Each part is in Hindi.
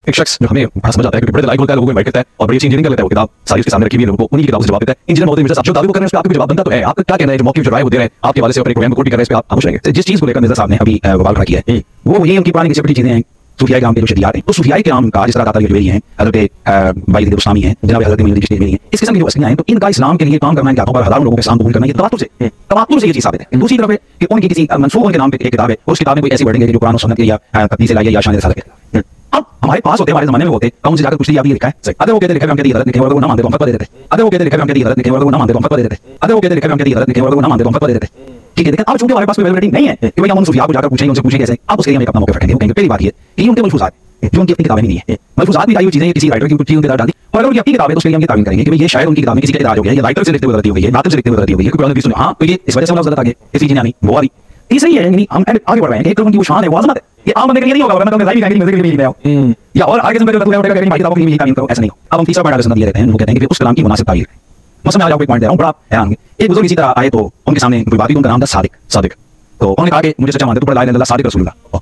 एक शख्स जो हमें बड़ा समझ आता है क्योंकि बड़े दलाइल होता है, लोगों को इनवाइट करता है और बड़ी अच्छी इंजीनियरिंग कर लेता है, वो किताब सारी उसके सामने रखी हुई है, लोगों को उन्हीं की किताबों से जवाब देता है। इंजीनियर मोहम्मद मिर्जा साहब जो दावे कर रहे हैं उस पर आपका जवाब बनता तो है। आपका क्या कहना है जो मौके जो राय वो दे रहे हैं आपके वाले से अपने प्रोग्राम को कोट भी कर रहे हैं, इस पे आप खुश रहेंगे? जिस चीज को लेकर मिर्जा साहब ने अभी बवाल खड़ा किया है वो ये उनकी पुरानी बड़ी चीजें हैं, सूफिया के नाम पे जो शरियात है, तो सूफिया के नाम का जिस तरह दाता जो है हजरत भाई उस्मानी है, जनाब हजरत मुईनुद्दीन चिश्ती है, इस किस्म की जो असलियां हैं, तो इनका इस्लाम के लिए काम करना, इनके हाथों पर हजारों लोगों के सामने कबूल करना, ये तवातुर से ये चीज साबित है। दूसरी तरफ है कि उनकी किसी मंसूबों के नाम पे एक किताब है और उस किताब में कोई ऐसी वर्डिंग है जो कुरान और सुन्नत के या हदीस से लाई है या शान रिसालत है। अब हमारे पास होते, हमारे जमाने में होते, कौन से जाकर पूछते आप ये लिखा है, अदर वो कहते लिखा हम कहते गलत लिखे और वो ना मानते तो हम फतवा दे देते, अदर वो कहते लिखा हम कहते गलत लिखे और वो ना मानते तो हम फतवा दे देते, अदर वो कहते लिखा हम कहते गलत लिखे और वो ना मानते तो हम फतवा दे देते। ठीक है, लेकिन अब चूंकि हमारे पास कोई वैलिडिटी नहीं है कि भाई हम उन सूफिया को जाकर पूछेंगे, उनसे पूछेंगे कैसे, आप उसके लिए हम एक अपना मौका रखेंगे। वो कहेंगे पहली बात ये कि उनके मलफूजात जो उनकी अपनी किताबें नहीं है, मलफूजात भी आई हुई चीजें किसी राइटर की कुछ चीजें उनके डाल दी और अगर उनकी अपनी किताब है तो उसके लिए हम ये तावील करेंगे कि भाई ये शायद उनकी किताब में किसी का इराज हो गया, ये राइटर से लिखते हुए गलती हो गई है, नातिब से लिखते हुए गलती हो गई है, कुरान हदीस सुने हां तो ये इस वजह से हम गलत आ गए, इस चीज नहीं वो वाली। तीसरी ये है कि हम आगे बढ़ रहे हैं कि एक उनकी वो शान है, वो आज़मत है, ये आम बंदे के लिए नहीं होगा, वरना तो राइट कहेंगे मजे के लिए नहीं आओ या और आगे समझ करते हुए कहेंगे भाई किताबों के लिए तावील करो, ऐसा नहीं हो। अब हम तीसरा पॉइंट आगे दिए रहते हैं, वो कहते हैं कि उस कलाम की मुनासिब तावील करें। मैं समझ आ जाओ एक पॉइंट दे रहा हूं बड़ा हैरान है, एक बुजुर्ग इसी तरह आए तो उनके सामने कोई बात, उनका नाम था सादिक, तो उन्होंने कहा कि मुझे सच्चा मानते तो ला इलाहा इल्लल्लाह सादिक रसूलुल्लाह,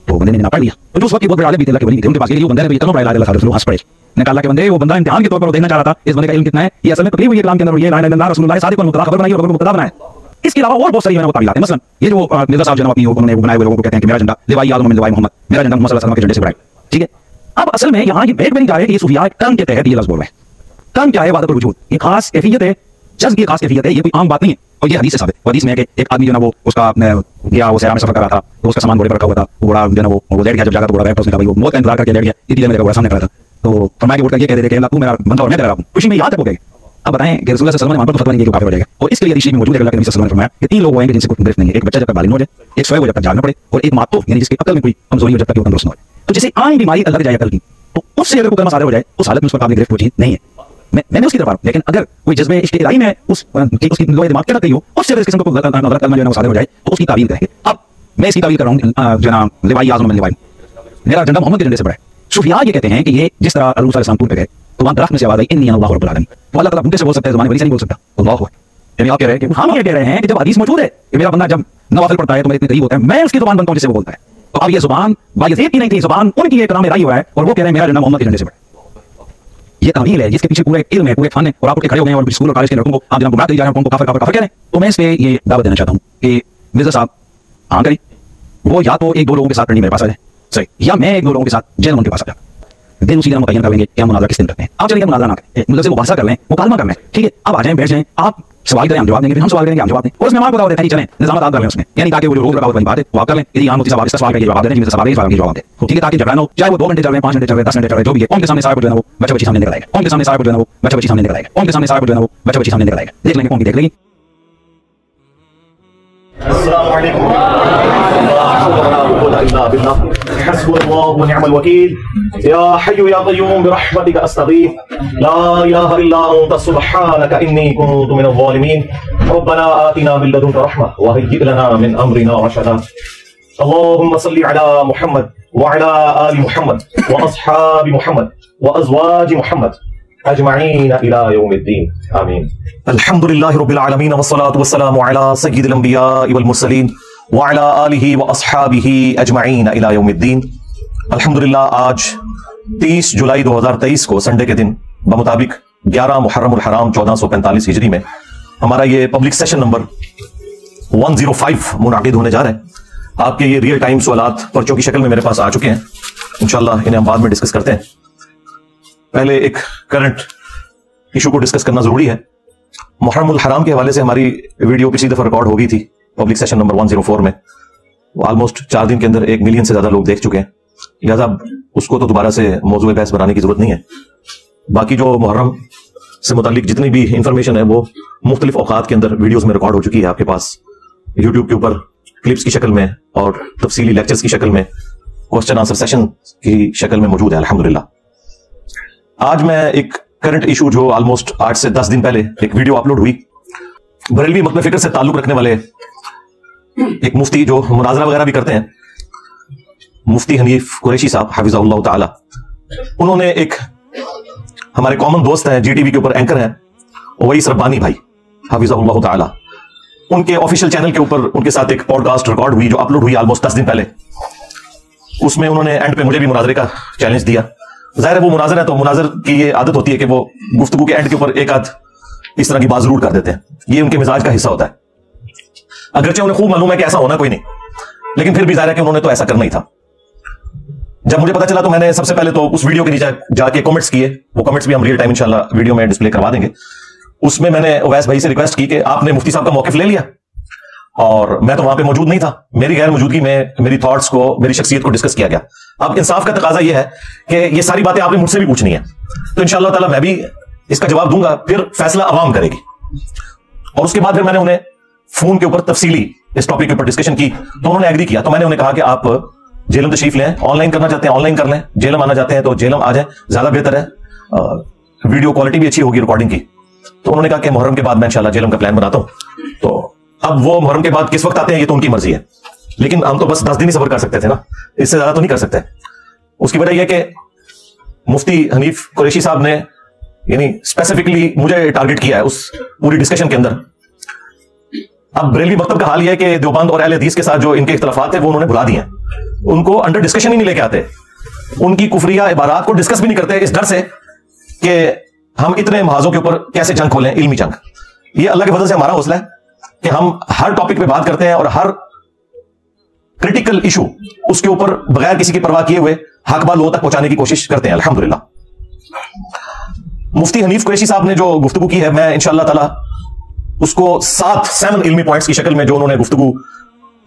तो बंदे ने ना पढ़ लिया, तो उस वक्त बहुत बड़े आलिम भी थे, अल्लाह के वली थे, उनके पास ये बंदे ने इतना बड़ा ला इलाहा इल्लल्लाह रसूलुल्लाह हंस पड़े, ने कहा कि बंदे वो बंदा इम्तिहान के तौर पर वो देखना चाह रहा था इस बंदे का इल्म कितना है, ये असल में तकलीफ हुई है कलाम के अंदर, ये ला इलाहा इल्लल्लाह रसूलुल्लाह सादिक और मुबतदा खबर बनाई और मुबतदा बनाया। इसके अलावा और बहुत सारी वो तावीलात हैं, मसलन ये जो मिर्जा साहब जनाब अपनी उन्होंने बनाए हुए लोगों को कहते हैं कि मेरा झंडा लिवाई आज़म मिन लिवाई मोहम्मद, मेरा झंडा मोहम्मद सल्लल्लाहु अलैहि वसल्लम के झंडे से बढ़ाए। ठीक है, अब असल में यहाँ ये भेद में नहीं जा रहे कि ये सूफिया कर्म के तहत ये लफ्ज़ बोल रहे हैं। कर्म क्या है? वादतुल वजूद, ये खास कैफियत है, जज्ब की खास कैफियत है, ये कोई आम बात नहीं है और ये हदीस से साबित। हदीस में है कि एक आदमी जो ना वो उसका गया, वो सहरा में सफर कर रहा था, तो उसका सामान घोड़े पर रखा हुआ था, वो घोड़ा जो ना वो लेट गया, जब जाकर तो घोड़ा बैठा, उसने कहा भाई वो मौत का इंतजार करके लेट गया, इतनी देर में घोड़ा सामने खड़ा था, तो फरमाया कि उठकर ये कह दे कि अल्लाह तू मेरा बंदा और मैं तेरा रब हूं, खुशी में याद तक हो गए। अब बताएं कि रसूलुल्लाह सल्लल्लाहु अलैहि वसल्लम ने मान पर फतवा नहीं किया काफिर हो जाएगा, और इसके लिए हदीस में मौजूद है अल्लाह के नबी सल्लल्लाहु अलैहि वसल्लम ने फरमाया कि तीन लोग होंगे जिनसे कोई गिरफ्त नहीं है, एक बच्चा जब तक बालिग हो जाए, एक सोए हुए जब तक जागना पड़े और एक मातूफ यानी जिसकी अकल में कोई कमजोरी हो जब तक वो तंदुरुस्त न हो। तो जैसे आए बीमारी अल्लाह के जाए अकल की, तो उससे अगर कोई कलमा सादर हो जाए उस हालत में उसका काबिल गिरफ्त वो चीज नहीं है। मैंने उसकी तरफ आ रहा हूं, लेकिन अगर कोई जज्बे इश्तिराई में उसकी लोहे दिमाग के ना गई हो, उससे अगर इस किस्म को गलत कलमा जो है वो सादर हो जाए तो उसकी तावील करेंगे। अब मैं इसकी तावील कर रहा हूं जो ना लिवाई आज़म मिन लिवाई, मेरा झंडा मोहम्मद के झंडे से बड़ा है। सूफिया ये कहते हैं कि ये जिस तरह अल्लाह अलैहि सलाम पे गए तो वहां दरख्त में से आवाज आई इन्नी अल्लाहु रब्बुल आलमीन, तो अल्लाह ताला उनके से बोल सकता है, ज़माने वली से नहीं बोल सकता। अल्लाहु अकबर, यानी आप कह रहे हैं कि हम ये कह रहे हैं कि जब हदीस मौजूद है कि मेरा बंदा जब नवाफिल पढ़ता है तो मेरे इतने करीब होता है, मैं उसकी जुबान बनता हूं जिससे वो बोलता है। तो अब ये जुबान बायज़ीद की नहीं थी, जुबान उनकी एक नाम राई हुआ है और वो कह रहे हैं मेरा झंडा मोहम्मद के झंडे से बड़ा। ये तहवील है जिसके पीछे पूरा एक इल्म है, पूरा एक फन है, और आप उठ के खड़े हो गए और स्कूल और कॉलेज के लड़कों को आप जनाब गुमराह कर जा रहे हैं, उनको काफिर काफिर काफिर कह रहे हैं। तो मैं इस पे ये दावत देना चाहता हूं कि मिर्जा साहब हाँ करें, वो या तो एक दो लोगों के साथ करनी मेरे पास आ जाए, सही, या मैं एक दो लोगों के साथ जैन उनके पास आ जाऊं, दिन उसी दिन मुतय्यन करेंगे कि हम मुनाज़रा किस दिन करते हैं। आप चलिए मुनाज़रा ना करें, मतलब से मुबाहसा कर लें, मुकालमा कर लें, ठीक है, आप आ जाएं, बैठ जाएं, आप सवाल करें, हम जवाब देंगे, फिर हम सवाल करेंगे, हम जवाब दें, और उसमें हमारे को बताओ देते हैं चलें निजामत आप कर लें उसमें, यानी ताकि वो जो रोक रखा हुआ बात है वो आप कर लें, यदि आम सवाल सवाल का जवाब दें, सवाल का जवाब दें, ठीक है, ताकि झगड़ा ना हो, चाहे वो 2 घंटे चल रहे हैं, 5 घंटे चल रहे हैं, 10 घंटे चल रहे हैं, जो भी है, कौन के सामने सारा कुछ जो है वो बच्चा बच्ची सामने निकल आएगा, कौन के सामने सारा कुछ जो है वो बच्चा बच्ची सामने निकल आएगा, कौन के सामने सारा कुछ जो है वो बच्चा बच्ची सामने निकल आएगा, देख लेंगे कौन की देख लेंगे। अस्सलामु अलैकुम हस्बुनल्लाहु व निअमल वकील या हय्यु या क़य्यूम बिरहमतिका अस्तगीथ ला इलाहा इल्ला अंता सुब्हानका इन्नी कुन्तु मिनज़ ज़ालिमीन रब्बना आतिना मिन लदुनका रहमह व हय्यि लना मिन अमरिना रशदा अल्लाहुम्मा सल्लि अला मुहम्मद व अला आलि मुहम्मद व अस्हाबि मुहम्मद व अज़वाजि मुहम्मद अजमईन इला यौमिद्दीन आमीन। अल्हम्दुलिल्लाहि रब्बिल आलमीन वस्सलातु वस्सलामु अला सय्यिदिल अंबिया वल मुरसलीन व अला आलिहि व अस्हाबिहि अजमईन इला यौमिद्दीन। अल्हम्दुलिल्लाह, आज 30 जुलाई 2023 को संडे के दिन बमुताबिक 11 मुहर्रमुल हराम 1445 हिजरी में हमारा ये पब्लिक सेशन नंबर 105 मुनाकिद होने जा रहा है। आपके ये रियल टाइम सवालात पर्चों की शक्ल में मेरे पास आ चुके हैं, इंशाल्लाह इन्हें हम बाद में डिस्कस करते हैं। पहले एक करंट इशू को डिस्कस करना जरूरी है। मुहर्रमुल हराम के हवाले से हमारी वीडियो पिछली दफा रिकॉर्ड हो गई थी पब्लिक सेशन नंबर 104 में, ऑलमोस्ट 4 दिन के अंदर 1 मिलियन से ज्यादा लोग देख चुके हैं, लिहाजा उसको तो दोबारा से मौजूद बहस बनाने की जरूरत नहीं है। बाकी जो मुहर्रम से मुतालिक जितनी भी इंफॉर्मेशन है वो मुख्तलिफ औकात के अंदर वीडियोस में रिकॉर्ड हो चुकी है आपके पास, यूट्यूब के ऊपर क्लिप्स की शक्ल में और तफसीली लेक्चर्स की शक्ल में, क्वेश्चन आंसर सेशन की शक्ल में मौजूद है अल्हम्दुलिल्लाह। आज मैं एक करंट इशू जो ऑलमोस्ट 8 से 10 दिन पहले एक वीडियो अपलोड हुई, बरेलवी मकतब फिक्र से ताल्लुक रखने वाले एक मुफ्ती जो मुनाजरा वगैरह भी करते हैं, मुफ्ती हनीफ कुरैशी साहब हफिज़हुल्लाह ताला, उन्होंने एक हमारे कॉमन दोस्त हैं, जीटीवी के ऊपर एंकर हैं, वही रब्बानी भाई हफिज़हुल्लाह ताला, उनके ऑफिशियल चैनल के ऊपर उनके साथ एक पॉडकास्ट रिकॉर्ड हुई जो अपलोड हुई ऑलमोस्ट 10 दिन पहले। उसमें उन्होंने एंड पे मुझे भी मुनाजरे का चैलेंज दिया। जाहिर है वो मुनाजर है तो मुनाजर की ये आदत होती है कि वो गुफ्तगू के एंड के ऊपर एक आध इस तरह की बात जरूर कर देते हैं, ये उनके मिजाज का हिस्सा होता है। अगरचे उन्हें खूब मालूम है कि ऐसा होना कोई नहीं, लेकिन फिर भी जाहिर है कि उन्होंने तो ऐसा करना ही था। जब मुझे पता चला तो मैंने सबसे पहले तो उस वीडियो के नीचे जाके कमेंट्स किए, वो कमेंट्स भी हम रियल टाइम इंशाल्लाह वीडियो में डिस्प्ले करवा देंगे। उसमें मैंने ओवैस भाई से रिक्वेस्ट की कि आपने मुफ्ती साहब का मौकिफ ले लिया, और मैं तो वहां पे मौजूद नहीं था, मेरी गैर मौजूदगी में मेरी थॉट्स को, मेरी शख्सियत को डिस्कस किया गया। अब इंसाफ का तकाजा यह है कि ये सारी बातें आपने मुझसे भी पूछनी है, तो इंशाअल्लाह ताला मैं भी इसका जवाब दूंगा, फिर फैसला अवाम करेगी। और उसके बाद फिर मैंने उन्हें फोन के ऊपर तफसीली इस टॉपिक के ऊपर डिस्कशन की, तो उन्होंने एग्री किया। तो मैंने उन्हें कहा कि आप जेलम तशरीफ लें, ऑनलाइन करना चाहते हैं ऑनलाइन कर लें, जेलम आना चाहते हैं तो जेलम आ जाए, ज्यादा बेहतर है, वीडियो क्वालिटी भी अच्छी होगी रिकॉर्डिंग की। तो उन्होंने कहा कि मुहर्रम के बाद मैं इंशाल्लाह जेलम का प्लान बनाता हूं। तो अब वो मुहर्रम के बाद किस वक्त आते हैं ये तो उनकी मर्जी है, लेकिन हम तो बस 10 दिन ही सब्र कर सकते थे ना, इससे ज्यादा तो नहीं कर सकते। उसकी वजह यह कि मुफ्ती हनीफ कुरैशी साहब ने यानी स्पेसिफिकली मुझे टारगेट किया है उस पूरी डिस्कशन के अंदर। अब बरेलवी मकतब का हाल यह है कि देवबंद और अहले हदीस के साथ जो इनके इख्तलाफात थे वो उन्होंने भुला दिए हैं, उनको अंडर डिस्कशन ही नहीं लेके आते, उनकी कुफरिया इबारात को डिस्कस भी नहीं करते, इस डर से कि हम इतने महाजों के ऊपर कैसे जंग खोलें, इल्मी जंग। ये अल्लाह के फजल से हमारा हौसला है कि हम हर टॉपिक पे बात करते हैं और हर क्रिटिकल इशू उसके ऊपर बगैर किसी की परवाह किए हुए हक बात लोगों तक पहुंचाने की कोशिश करते हैं अल्हम्दुलिल्लाह। मुफ्ती हनीफ कुरैशी साहब ने जो गुफ्तगू की है, मैं इंशाअल्लाह ताला उसको 7 इल्मी पॉइंट्स की शक्ल में जो उन्होंने गुफ्तगू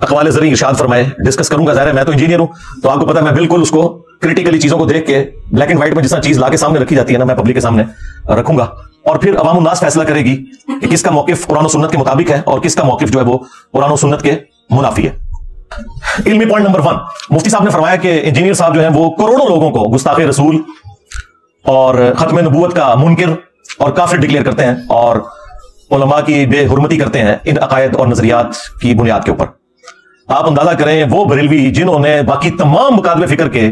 अक़वाल ज़री इरशाद फरमाए डिस्कस करूंगा। ज़ाहिर है मैं तो इंजीनियर हूं, तो आपको पता है मैं बिल्कुल उसको क्रिटिकली चीजों को देख के ब्लैक एंड व्हाइट में जिस तरह चीज लाके सामने रखी जाती है ना, मैं पब्लिक के सामने रखूंगा, और फिर अवाम उन्नास फैसला करेगी कि किसका मौकिफ कुरान और सुन्नत के मुताबिक है और किसका मौकिफ जो है वो कुरान और सुन्नत के मुनाफी है। इल्मी पॉइंट नंबर 1, मुफ्ती साहब ने फरमाया कि इंजीनियर साहब जो है वो करोड़ों लोगों को गुस्ताखे रसूल और खत्म नबूवत का मुनकिर और काफिर डिक्लेयर करते हैं और उलमा की बेहुरमती करते हैं इन अकायद और नजरियात की बुनियाद के ऊपर। आप अंदाजा करें वो बरेलवी जिन्होंने बाकी तमाम मुकादमे फिक्र के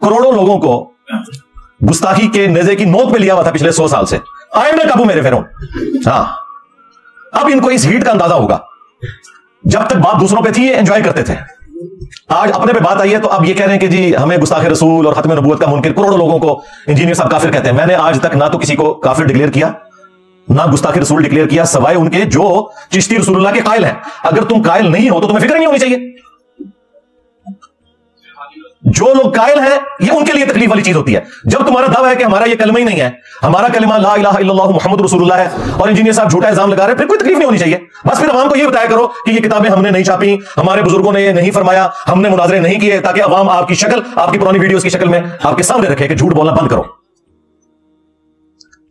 करोड़ों लोगों को गुस्ताखी के नेज़े की नोक पे लिया हुआ था पिछले 100 साल से, आए ना काबू मेरे फेरों। हाँ, अब इनको इस हीट का अंदाजा होगा। जब तक बात दूसरों पे थी ये एंजॉय करते थे, आज अपने पे बात आई है तो अब ये कह रहे हैं कि जी हमें गुस्ताखे रसूल और खत्म नबूवत का मुनकिर करोड़ों लोगों को इंजीनियर साहब काफिर कहते हैं। मैंने आज तक ना तो किसी को काफिर डिक्लेयर किया ना गुस्ताखे रसूल डिक्लेयर किया, सवाए उनके जो चिश्ती रसूलुल्लाह के कायल हैं। अगर तुम कायल नहीं हो तो तुम्हें फिक्र नहीं होनी चाहिए। जो लोग कायल हैं ये उनके लिए तकलीफ वाली चीज होती है। जब तुम्हारा दावा है कि हमारा ये कलमा ही नहीं है, हमारा कलमा ला इलाहा इल्लल्लाह मुहम्मद रसूलुल्लाह है, और इंजीनियर साहब झूठा इल्जाम लगा रहे हैं, फिर कोई तकलीफ नहीं होनी चाहिए। बस फिर अवाम को ये बताया करो कि ये किताबें हमने नहीं छापी, हमारे बुजुर्गों ने ये नहीं फरमाया, हमने मुनाजरे नहीं किए, ताकि अवाम आपकी शक्ल आपकी पुरानी वीडियोस की शक्ल में आपके सामने रखे कि झूठ बोलना बंद करो।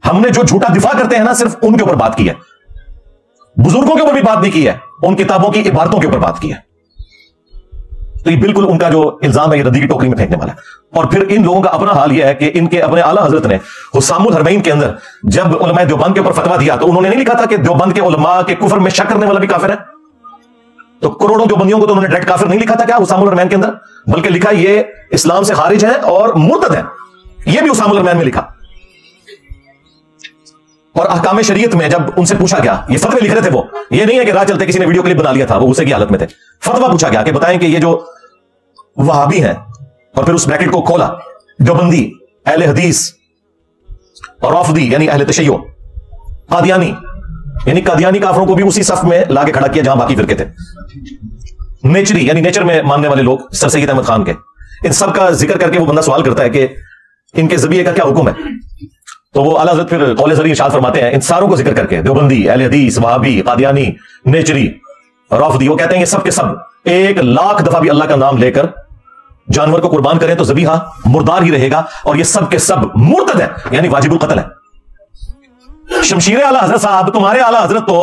हमने जो झूठा दिफा करते हैं ना सिर्फ उनके ऊपर बात की है, बुजुर्गों के ऊपर भी बात नहीं की है, उन किताबों की इबारतों के ऊपर बात की है। तो ये बिल्कुल उनका जो इल्जाम है ये रद्दी की टोकरी में फेंकने वाला है। और फिर इन लोगों का अपना हाल यह है कि इनके अपने आला हजरत ने हुस्सामुल हरमैन के अंदर जब उलमा देवबंद के ऊपर फतवा दिया तो उन्होंने नहीं लिखा था कि देवबंद के उलमा के कुफर में शक करने वाला भी काफिर है। तो करोड़ों देवबंदियों को तो उन्होंने डायरेक्ट काफिर नहीं लिखा था क्या हुस्सामुल हरमैन के अंदर, बल्कि लिखा ये इस्लाम से खारिज है और मुर्तद है, यह भी हुस्सामुल हरमैन में लिखा। और अहकाम शरीयत में जब उनसे पूछा गया, ये फतवे लिख रहे थे वो, ये नहीं है कि राह चलते किसी ने वीडियो क्लिप बना लिया था, वो गुस्से की हालत में थे। फतवा पूछा गया कि बताएं कि ये जो वहाबी हैं, और फिर उस ब्रैकेट को खोला, देवबंदी, अहले हदीस और राफिदी यानी अहले तशय्यो, कादियानी यानी कादियानी काफरों को भी उसी सफ में लाके खड़ा किया जहां बाकी फिरके थे, नेचरी यानी नेचर में मानने वाले लोग सर सैयद अहमद खान के, इन सब का जिक्र करके वो बंदा सवाल करता है कि इनके जबिये का क्या हुक्म है। तो वो आला हज़रत फिर कौल ज़री इरशाद फरमाते हैं इन सारों को जिक्र करके, देवबंदी, अहले हदीस, वहाबी, कादियानी, नेचरी, राफिदी, वो कहते हैं ये सब के सब 1,00,000 दफा भी अल्लाह का नाम लेकर जानवर को कुर्बान करें तो ज़बीहा मुर्दार ही रहेगा, और ये सब के सब मुर्तद है यानी वाजिबुल कत्ल है। शमशीर आला हज़रत साहब, तुम्हारे आला हज़रत तो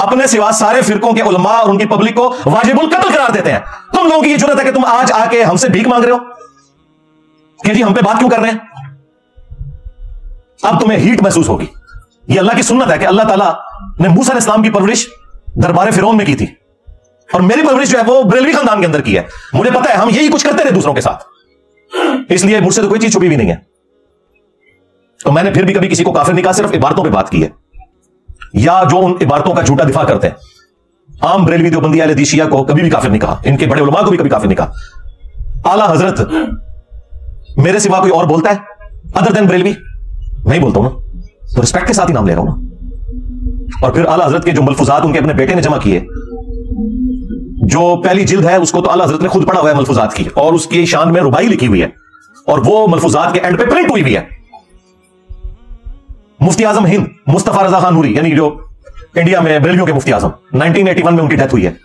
अपने सिवा सारे फिरकों के उलमा और उनकी पब्लिक को वाजिबुल कत्ल करार देते हैं। तुम लोगों की ये जुर्रत है कि तुम आज आके हमसे भीख मांग रहे हो कि जी हम पे बात क्यों कर रहे हैं। अब तुम्हें हीट महसूस होगी। ये अल्लाह की सुन्नत है कि अल्लाह ताला ने मूसा अलैहिस्सलाम की परवरिश दरबार फिरौन में की थी, और मेरी परवरिश जो है वो बरेलवी खानदान के अंदर की है। मुझे पता है हम यही कुछ करते रहे दूसरों के साथ, इसलिए मुझसे तो कोई चीज छुपी भी नहीं है। तो मैंने फिर भी कभी किसी को काफिर नहीं कहा, सिर्फ इबारतों पे बात की है, या जो उन इबारतों का झूठा दिफा करते हैं। आम बरेलवी देवबंदी अहले हदीस शिया को कभी भी काफिर नहीं कहा, इनके बड़े उलमा को भी कभी काफिर नहीं कहा। आला हजरत मेरे सिवा कोई और बोलता है अदर देन बरेलवी? नहीं बोलता हूं ना, तो रिस्पेक्ट के साथ ही नाम ले रहा हूं ना। और फिर आला हजरत के जो मलफूजात उनके अपने बेटे ने जमा किए, जो पहली जिल्द है उसको तो आला हजरत ने खुद पढ़ा हुआ है मलफूजात की, और उसकी शान में रुबाई लिखी हुई है, और वो मलफूजात के एंड पे प्रिंट हुई भी है। मुफ्ती आजम हिंद मुस्तफा रजा खान नूरी, यानी जो इंडिया में बरेलवियों के मुफ्ती आजम, 1981 में उनकी डेथ हुई है,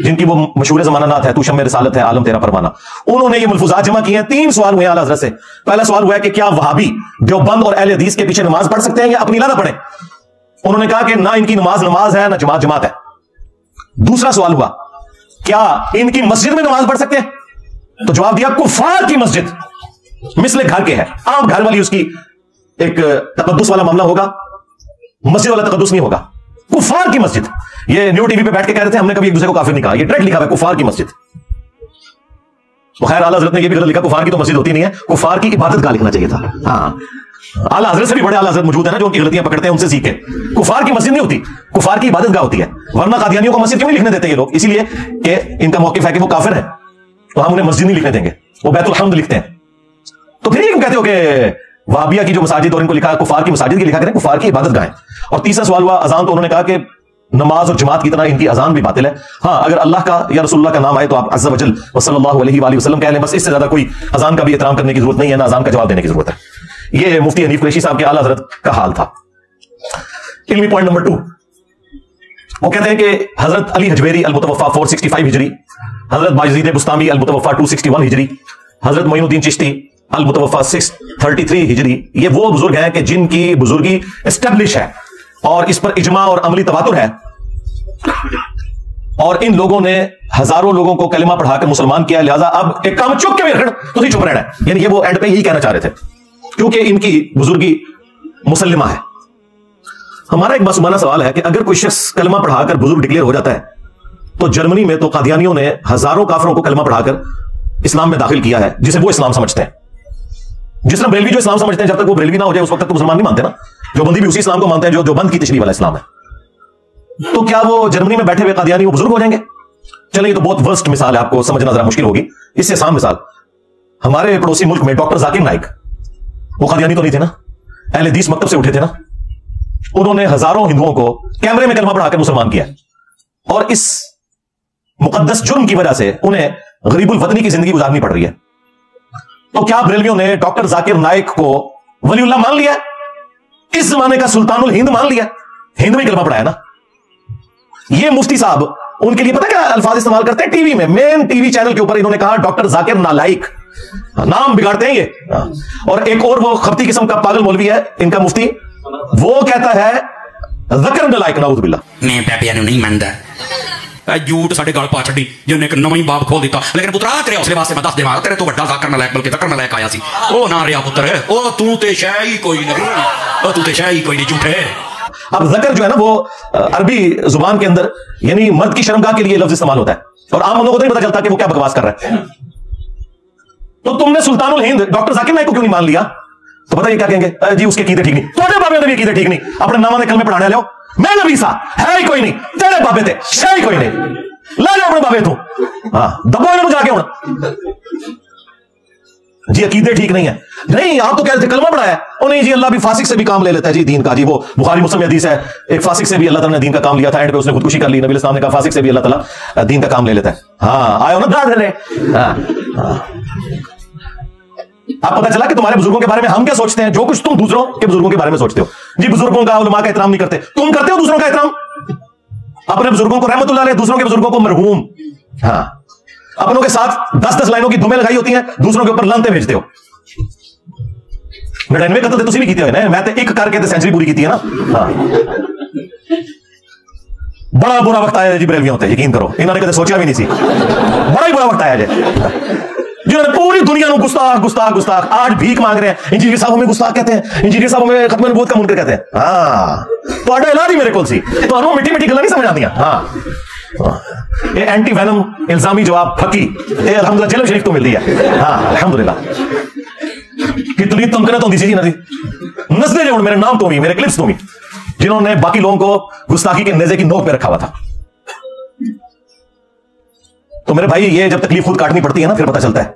जिनकी वो मशहूर जमाना नात है तू शम्मे रिसालत है आलम तेरा परवाना, उन्होंने ये मलफूजात जमा किए हैं। 3 सवाल हुए आला हजरत से। पहला सवाल हुआ है कि क्या वहाबी देवबंद और अहले हदीस के पीछे नमाज पढ़ सकते हैं या अपनी लाना पढ़े? उन्होंने कहा कि ना इनकी नमाज है ना जमात है। दूसरा सवाल हुआ क्या इनकी मस्जिद में नमाज पढ़ सकते हैं? तो जवाब दिया कुफार की मस्जिद मिसले घर के है, आम घर वाली उसकी एक तकद्दुस वाला मामला होगा, मस्जिद वाला तकद्दुस नहीं होगा। कुफार की मस्जिद, ये न्यू टीवी पे बैठ के कह रहे थे हमने कभी एक दूसरे को काफिर नहीं कहा, ये डायरेक्ट लिखा हुआ है कुफार की मस्जिद। तो खैर आला हजरत ने ये भी गलत लिखा, कुफार की तो मस्जिद होती नहीं है, कुफार की इबादत गाह लिखना चाहिए था। हाँ, आला हजरत से भी बड़े आला हजरत मौजूद है ना जो उनकी गलतियां पकड़ते हैं, उनसे सीखे। कुफार की मस्जिद नहीं होती, कुफार की इबादत गाह होती है। वरना कादियानियों को मस्जिद क्यों नहीं लिखने देते ये लोग? इसीलिए कि इनका मौकिफ है कि वो काफिर है, तो हम उन्हें मस्जिद नहीं लिखने देंगे, वो बैतुल हम्द लिखते हैं। तो फिर ये क्यों कहते हो कि वहाबिया की जो मसाजिद और इनको लिखा कुफार की मसाजिद की लिखा करें, कुफार की इबादत गाहें? और तीसरा सवाल हुआ अजान, तो उन्होंने कहा कि नमाज और जमात की तरह इनकी अजान भी बातिल है। हाँ, अगर अल्लाह का या रसूलुल्लाह का नाम आए तो आप अज़्ज़ा वजल व सल्लल्लाहु अलैहि वसल्लम कह लें, बस इससे ज्यादा कोई अजान का भी एहतराम करने की जरूरत नहीं है, ना अजान का जवाब देने की जरूरत है। यह मुफ्ती हनीफ कुरैशी साहब के आला हजरत का हाल था। इल्मी पॉइंट नंबर 2, वो कहते हैं कि हजरत अली हजवेरी अल मुतवफ़ा 465 हिजरी, हजरत बायज़ीद बुस्तामी अल मुतवफ़ा 261 हिजरी, हजरत मोइनुद्दीन चिश्ती अल मुतवफ़ा 633 हिजरी, ये वो बुजुर्ग हैं कि जिनकी बुजुर्गी एस्टेब्लिश है और इस पर इजमा और अमली तवातुर है, और इन लोगों ने हजारों लोगों को कलिमा पढ़ाकर मुसलमान किया। लिहाजा अब एक काम चुप के रखना, तो चुप रहना है। यानी ये वो एंड पे यही कहना चाह रहे थे, क्योंकि इनकी बुजुर्गी मुसल्लिमा है। हमारा एक बसमाना सवाल है कि अगर कोई शख्स कलिमा पढ़ाकर बुजुर्ग डिक्लेयर हो जाता है, तो जर्मनी में तो कादियानियों ने हजारों काफिरों को कलिमा पढ़ाकर इस्लाम में दाखिल किया है, जिसे वो इस्लाम समझते हैं। जिस तरह बरेलवी जो इस्लाम समझते हैं, जब तक वो बरेलवी ना हो जाए उस वक्त तक तो मुसलमान नहीं मानते ना। जो बंदी भी उसी इस्लाम को मानते हैं जो बंद की तशरीह वाला इस्लाम है। तो क्या वो जर्मनी में बैठे हुए कादियानी वो बुजुर्ग हो जाएंगे? चलिए, ये तो बहुत वर्स्ट मिसाल है, आपको समझना जरा मुश्किल होगी। इससे आसान मिसाल, हमारे पड़ोसी मुल्क में डॉक्टर जाकिर नाइक, वो कादियानी तो नहीं थे ना, अहले हदीस मकतब से उठे थे ना। उन्होंने हजारों हिंदुओं को कैमरे में कलमा पढ़ाकर मुसलमान किया, और इस मुकद्दस जुर्म की वजह से उन्हें गरीबुल वतनी की जिंदगी गुजारनी पड़ रही है। तो क्या बरेलवियों ने डॉक्टर जाकिर नाइक को वलीउल्लाह मान लिया? इस जमाने का सुल्तानुल हिंद मान लिया? हिंद में कलमा पढ़ाया ना। ये मुफ्ती साहब उनके लिए पता क्या अल्फाज इस्तेमाल करते हैं टीवी में, मेन टीवी चैनल के ऊपर इन्होंने कहा डॉक्टर जाकिर नालायक, नाम बिगाड़ते हैं ये। और एक और वो खपती किस्म का पागल मौलवी है इनका मुफ्ती, वो कहता है ज़कर नालायक, नाऊज़ बिल्लाह। मैं पापिया नहीं मानता, झूठ साडे गल पा छड्डी, जिन्हें एक नवा ही बाप खोल दिता। लेकिन पुत्रा तेरे हौसले वास्ते मैं दस देवां, तेरे तो वड्डा ज़कर नालायक बल्कि ज़कर नालायक आया सी। ओ ना रिया पुत्र, ओ तू ते शै ही कोई नहीं, ओ तू ते शै ही कोई नहीं, झूठे। अब ज़कर जो है ना वो अरबी जुबान के अंदर यानी मर्द की शर्मगाह के लिए लफ्ज इस्तेमाल होता है, और आम बंदों को तो नहीं पता चलता कि वो क्या बकवास कर रहा है। तो तुमने सुल्तानुल हिंद डॉक्टर जाकिर नाइक को क्यों नहीं मान लिया? तो पता ये क्या कहेंगे, जी उसके कीदे ठीक नहीं, तुम्हारे बाबे ने भी कीदे ठीक नहीं, अपने नामा ने कलमे पढ़ाने लो। मैं नबी सा है ही कोई नहीं, तेरे बाबे थे शे ही कोई नहीं, ले जाओ अपने बाबे तू, हाँ दबो इन्हें जाके होना जी, अकीदे ठीक नहीं है। नहीं, आप तो कहते थे कलमा पढ़ाया, ओ नहीं जी अल्लाह भी फासिक से भी काम ले लेता है जी दीन का। जी वो बुखारी मुस्लिम में हदीस है, एक फासिक से भी अल्लाह ताला ने दीन का काम लिया था, एंड पे उसने खुदकुशी कर ली। नबी इस्लाम ने कहा फासिक से भी अल्लाह ताला दीन का काम ले लेता है। हाँ आयो ना ब्रादर रे। आप पता चला कि तुम्हारे बुजुर्गों के बारे में हम क्या सोचते हैं, जो कुछ तुम दूसरों के बुजुर्गों के बारे में सोचते हो। जी बुजुर्गों का उलमा का एहतराम नहीं करते, तुम करते हो दूसरों का एहतराम। अपने बुजुर्गों को रहमतुल्लाह अलैह, दूसरों के बुजुर्गों को मरहूम। हाँ, अपनों के साथ 10-10 लाइनों की धुमें लगाई होती हैं, दूसरों के ऊपर लानते भेजते हो। मैं 99 कतल तुसी भी कीते हुए, मैं तो एक करके तो सेंचुरी पूरी की है ना। हाँ, बड़ा बुरा वक्त आया जी बरेलवियों होते, यकीन करो इन्होंने कदे सोचा भी नहीं सी, बड़ा ही बुरा वक्त आया जी, जिन्होंने पूरी दुनिया को गुस्ताख गुस्ताख गुस्ताख आज भीख मांग रहे हैं। इंजीनियर साहब हमें गुस्ताख कहते हैं, इंजीनियर साहब हमें खत्म नबूवत का मुनकर कहते हैं। हाँ तो इलाज ही मेरे को सी, तो हमें मिट्टी मिट्टी गल्लां नहीं समझ आती। हाँ ये एंटी वैनम इल्जामी जवाब फकी ये अल्हम्दुलिल्लाह जेल शरीफ तो मिल रही है। हाँ अल्हम्दुलिल्लाह कितनी तमकना तो सी जी नस्ले जो मेरे नाम तो भी मेरे क्लिप्स तो भी, जिन्होंने बाकी लोगों को गुस्ताखी के नेज़े की नोक पे रखा हुआ था। तो मेरे भाई ये जब तकलीफ खुद काटनी पड़ती है ना, फिर पता चलता है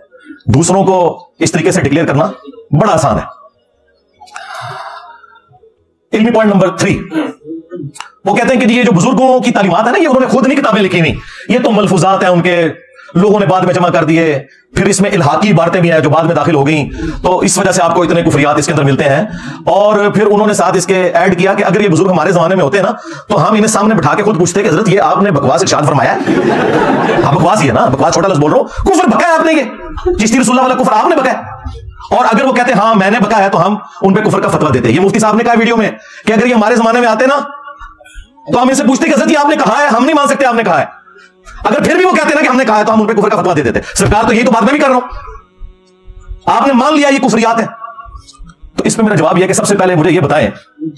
दूसरों को इस तरीके से डिक्लेयर करना बड़ा आसान है। इल्मी पॉइंट नंबर 3, वो कहते हैं कि ये जो बुजुर्गों की तालीमात है ना, ये उन्होंने खुद नहीं किताबें लिखी हुई, ये तो मलफूजात हैं उनके, लोगों ने बाद में जमा कर दिए, फिर इसमें इल्हाकी इबारतें भी हैं जो बाद में दाखिल हो गई, तो इस वजह से आपको इतने कुफरियात इसके अंदर मिलते हैं। और फिर उन्होंने साथ इसके ऐड किया कि अगर ये बुजुर्ग हमारे जमाने में होते ना, तो हम इन्हें सामने बिठा के खुद पूछते कि हजरत ये आपने बकवास इरशाद फरमाया है? हाँ बकवास ही है ना, बकवास छोटा लफ्ज बोल रहा हूं, कुफर बकाया आपने, ये चिश्ती रसूलुल्लाह वाला कुफर आपने बकाया। और अगर वो कहते हैं हाँ मैंने बकाया है, तो हम उन पे कुफर का फतवा देते हैं। ये मुफ्ती साहब ने कहा वीडियो में कि अगर ये हमारे जमाने में आते ना, तो हम इनसे पूछते कि हजरत ये आपने कहा है, हम नहीं मान सकते आपने कहा है। अगर फिर भी वो कहते ना कि हमने कहा है, तो हम उन पे कुफर का फतवा दे देते। सरकार तो यही तो बात मैं भी कर रहा हूं, आपने मान लिया ये कुफरियात है। तो इसमें मेरा जवाब यह है कि सबसे पहले मुझे ये बताएं,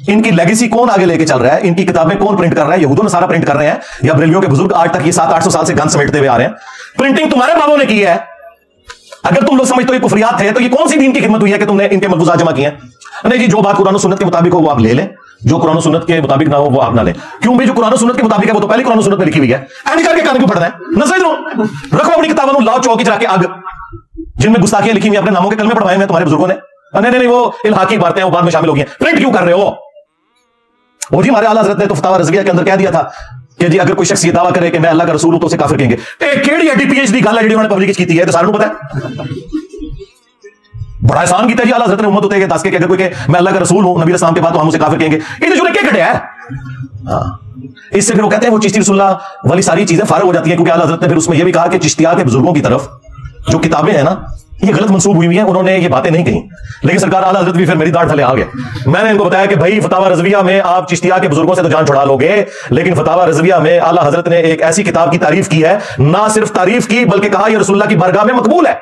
इनकी लेगेसी कौन आगे लेके चल रहा है, इनकी किताबें कौन प्रिंट कर रहा है? यहूदों ने सारा प्रिंट कर रहे हैं या बरेलियों के बुजुर्ग आज तक ये 700-800 साल से गन समेटते हुए आ रहे हैं? प्रिंटिंग तुम्हारे बाबों ने की है। अगर तुम लोग समझते हो ये कुफरियात है, तो ये कौन सी दीन की खिदमत हुई है कि तुमने इनके मलफूजात जमा किए हैं? नहीं जी, जो बात कुरान और सुन्नत के मुताबिक हो वो आप ले लें, जो कुरान और सुन्नत के मुताबिक ना हो वो आप ना लें। क्यों भाई, जो कुरान और सुन्नत के मुताबिक है वो तो पहले कुरान और सुन्नत में लिखी हुई है, ऐनी करके कान क्यों पढ़ना है? नजर दो, रखो अपनी किताबों लाओ चौकी चला के आग, जिनमें गुस्ताखियां लिखी हुई अपने नामों के कलमे पढ़वाए हैं तुम्हारे बुजुर्गों ने। नहीं नहीं, वो इल्हाकी बातें वो बाद में शामिल हो गई हैं। प्रिंट क्यों कर रहे हो? वो जी हमारे आला हज़रत ने तो फतवा रज़विया के अंदर कह दिया था कि जी अगर कोई शख्स ये दावा करे कि मैं अल्लाह का रसूल हूं तो उसे काफिर कहेंगे। केड़ी एडी पीएचडी गल है जी उन्होंने पब्लिश की है, तो सारों को पता है। बड़ा एहसान किया जी आला हज़रत ने उम्मत होते दस के अगर कोई मैं अल्लाह का रसूल हूं नबी इस्लाम के बाद, तो हम उसे काफिर कहेंगे। ये जो क्या कटे है। इससे फिर वो कहते हैं वो चिश्ती रसूलुल्लाह वाली सारी चीजें फारग हो जाती हैं, क्योंकि आला हज़रत ने फिर उसमें यह भी कहा कि चिश्तिया के बुजुर्गों की तरफ जो किताबें हैं ना, ये गलत मंसूब हुई हैं, उन्होंने ये बातें नहीं कही। लेकिन सरकार आला हज़रत भी फिर मेरी दाढ़ थले आ गए। मैंने इनको बताया कि भाई फतावा रज़विया में आप चिश्तिया के बुजुर्गों से तो जान छुड़ा लोगे, लेकिन फतावा रज़विया में आला हज़रत ने एक ऐसी किताब की तारीफ की है, ना सिर्फ तारीफ की बल्कि कहा यह रसूलुल्लाह की बारगाह में मकबूल है,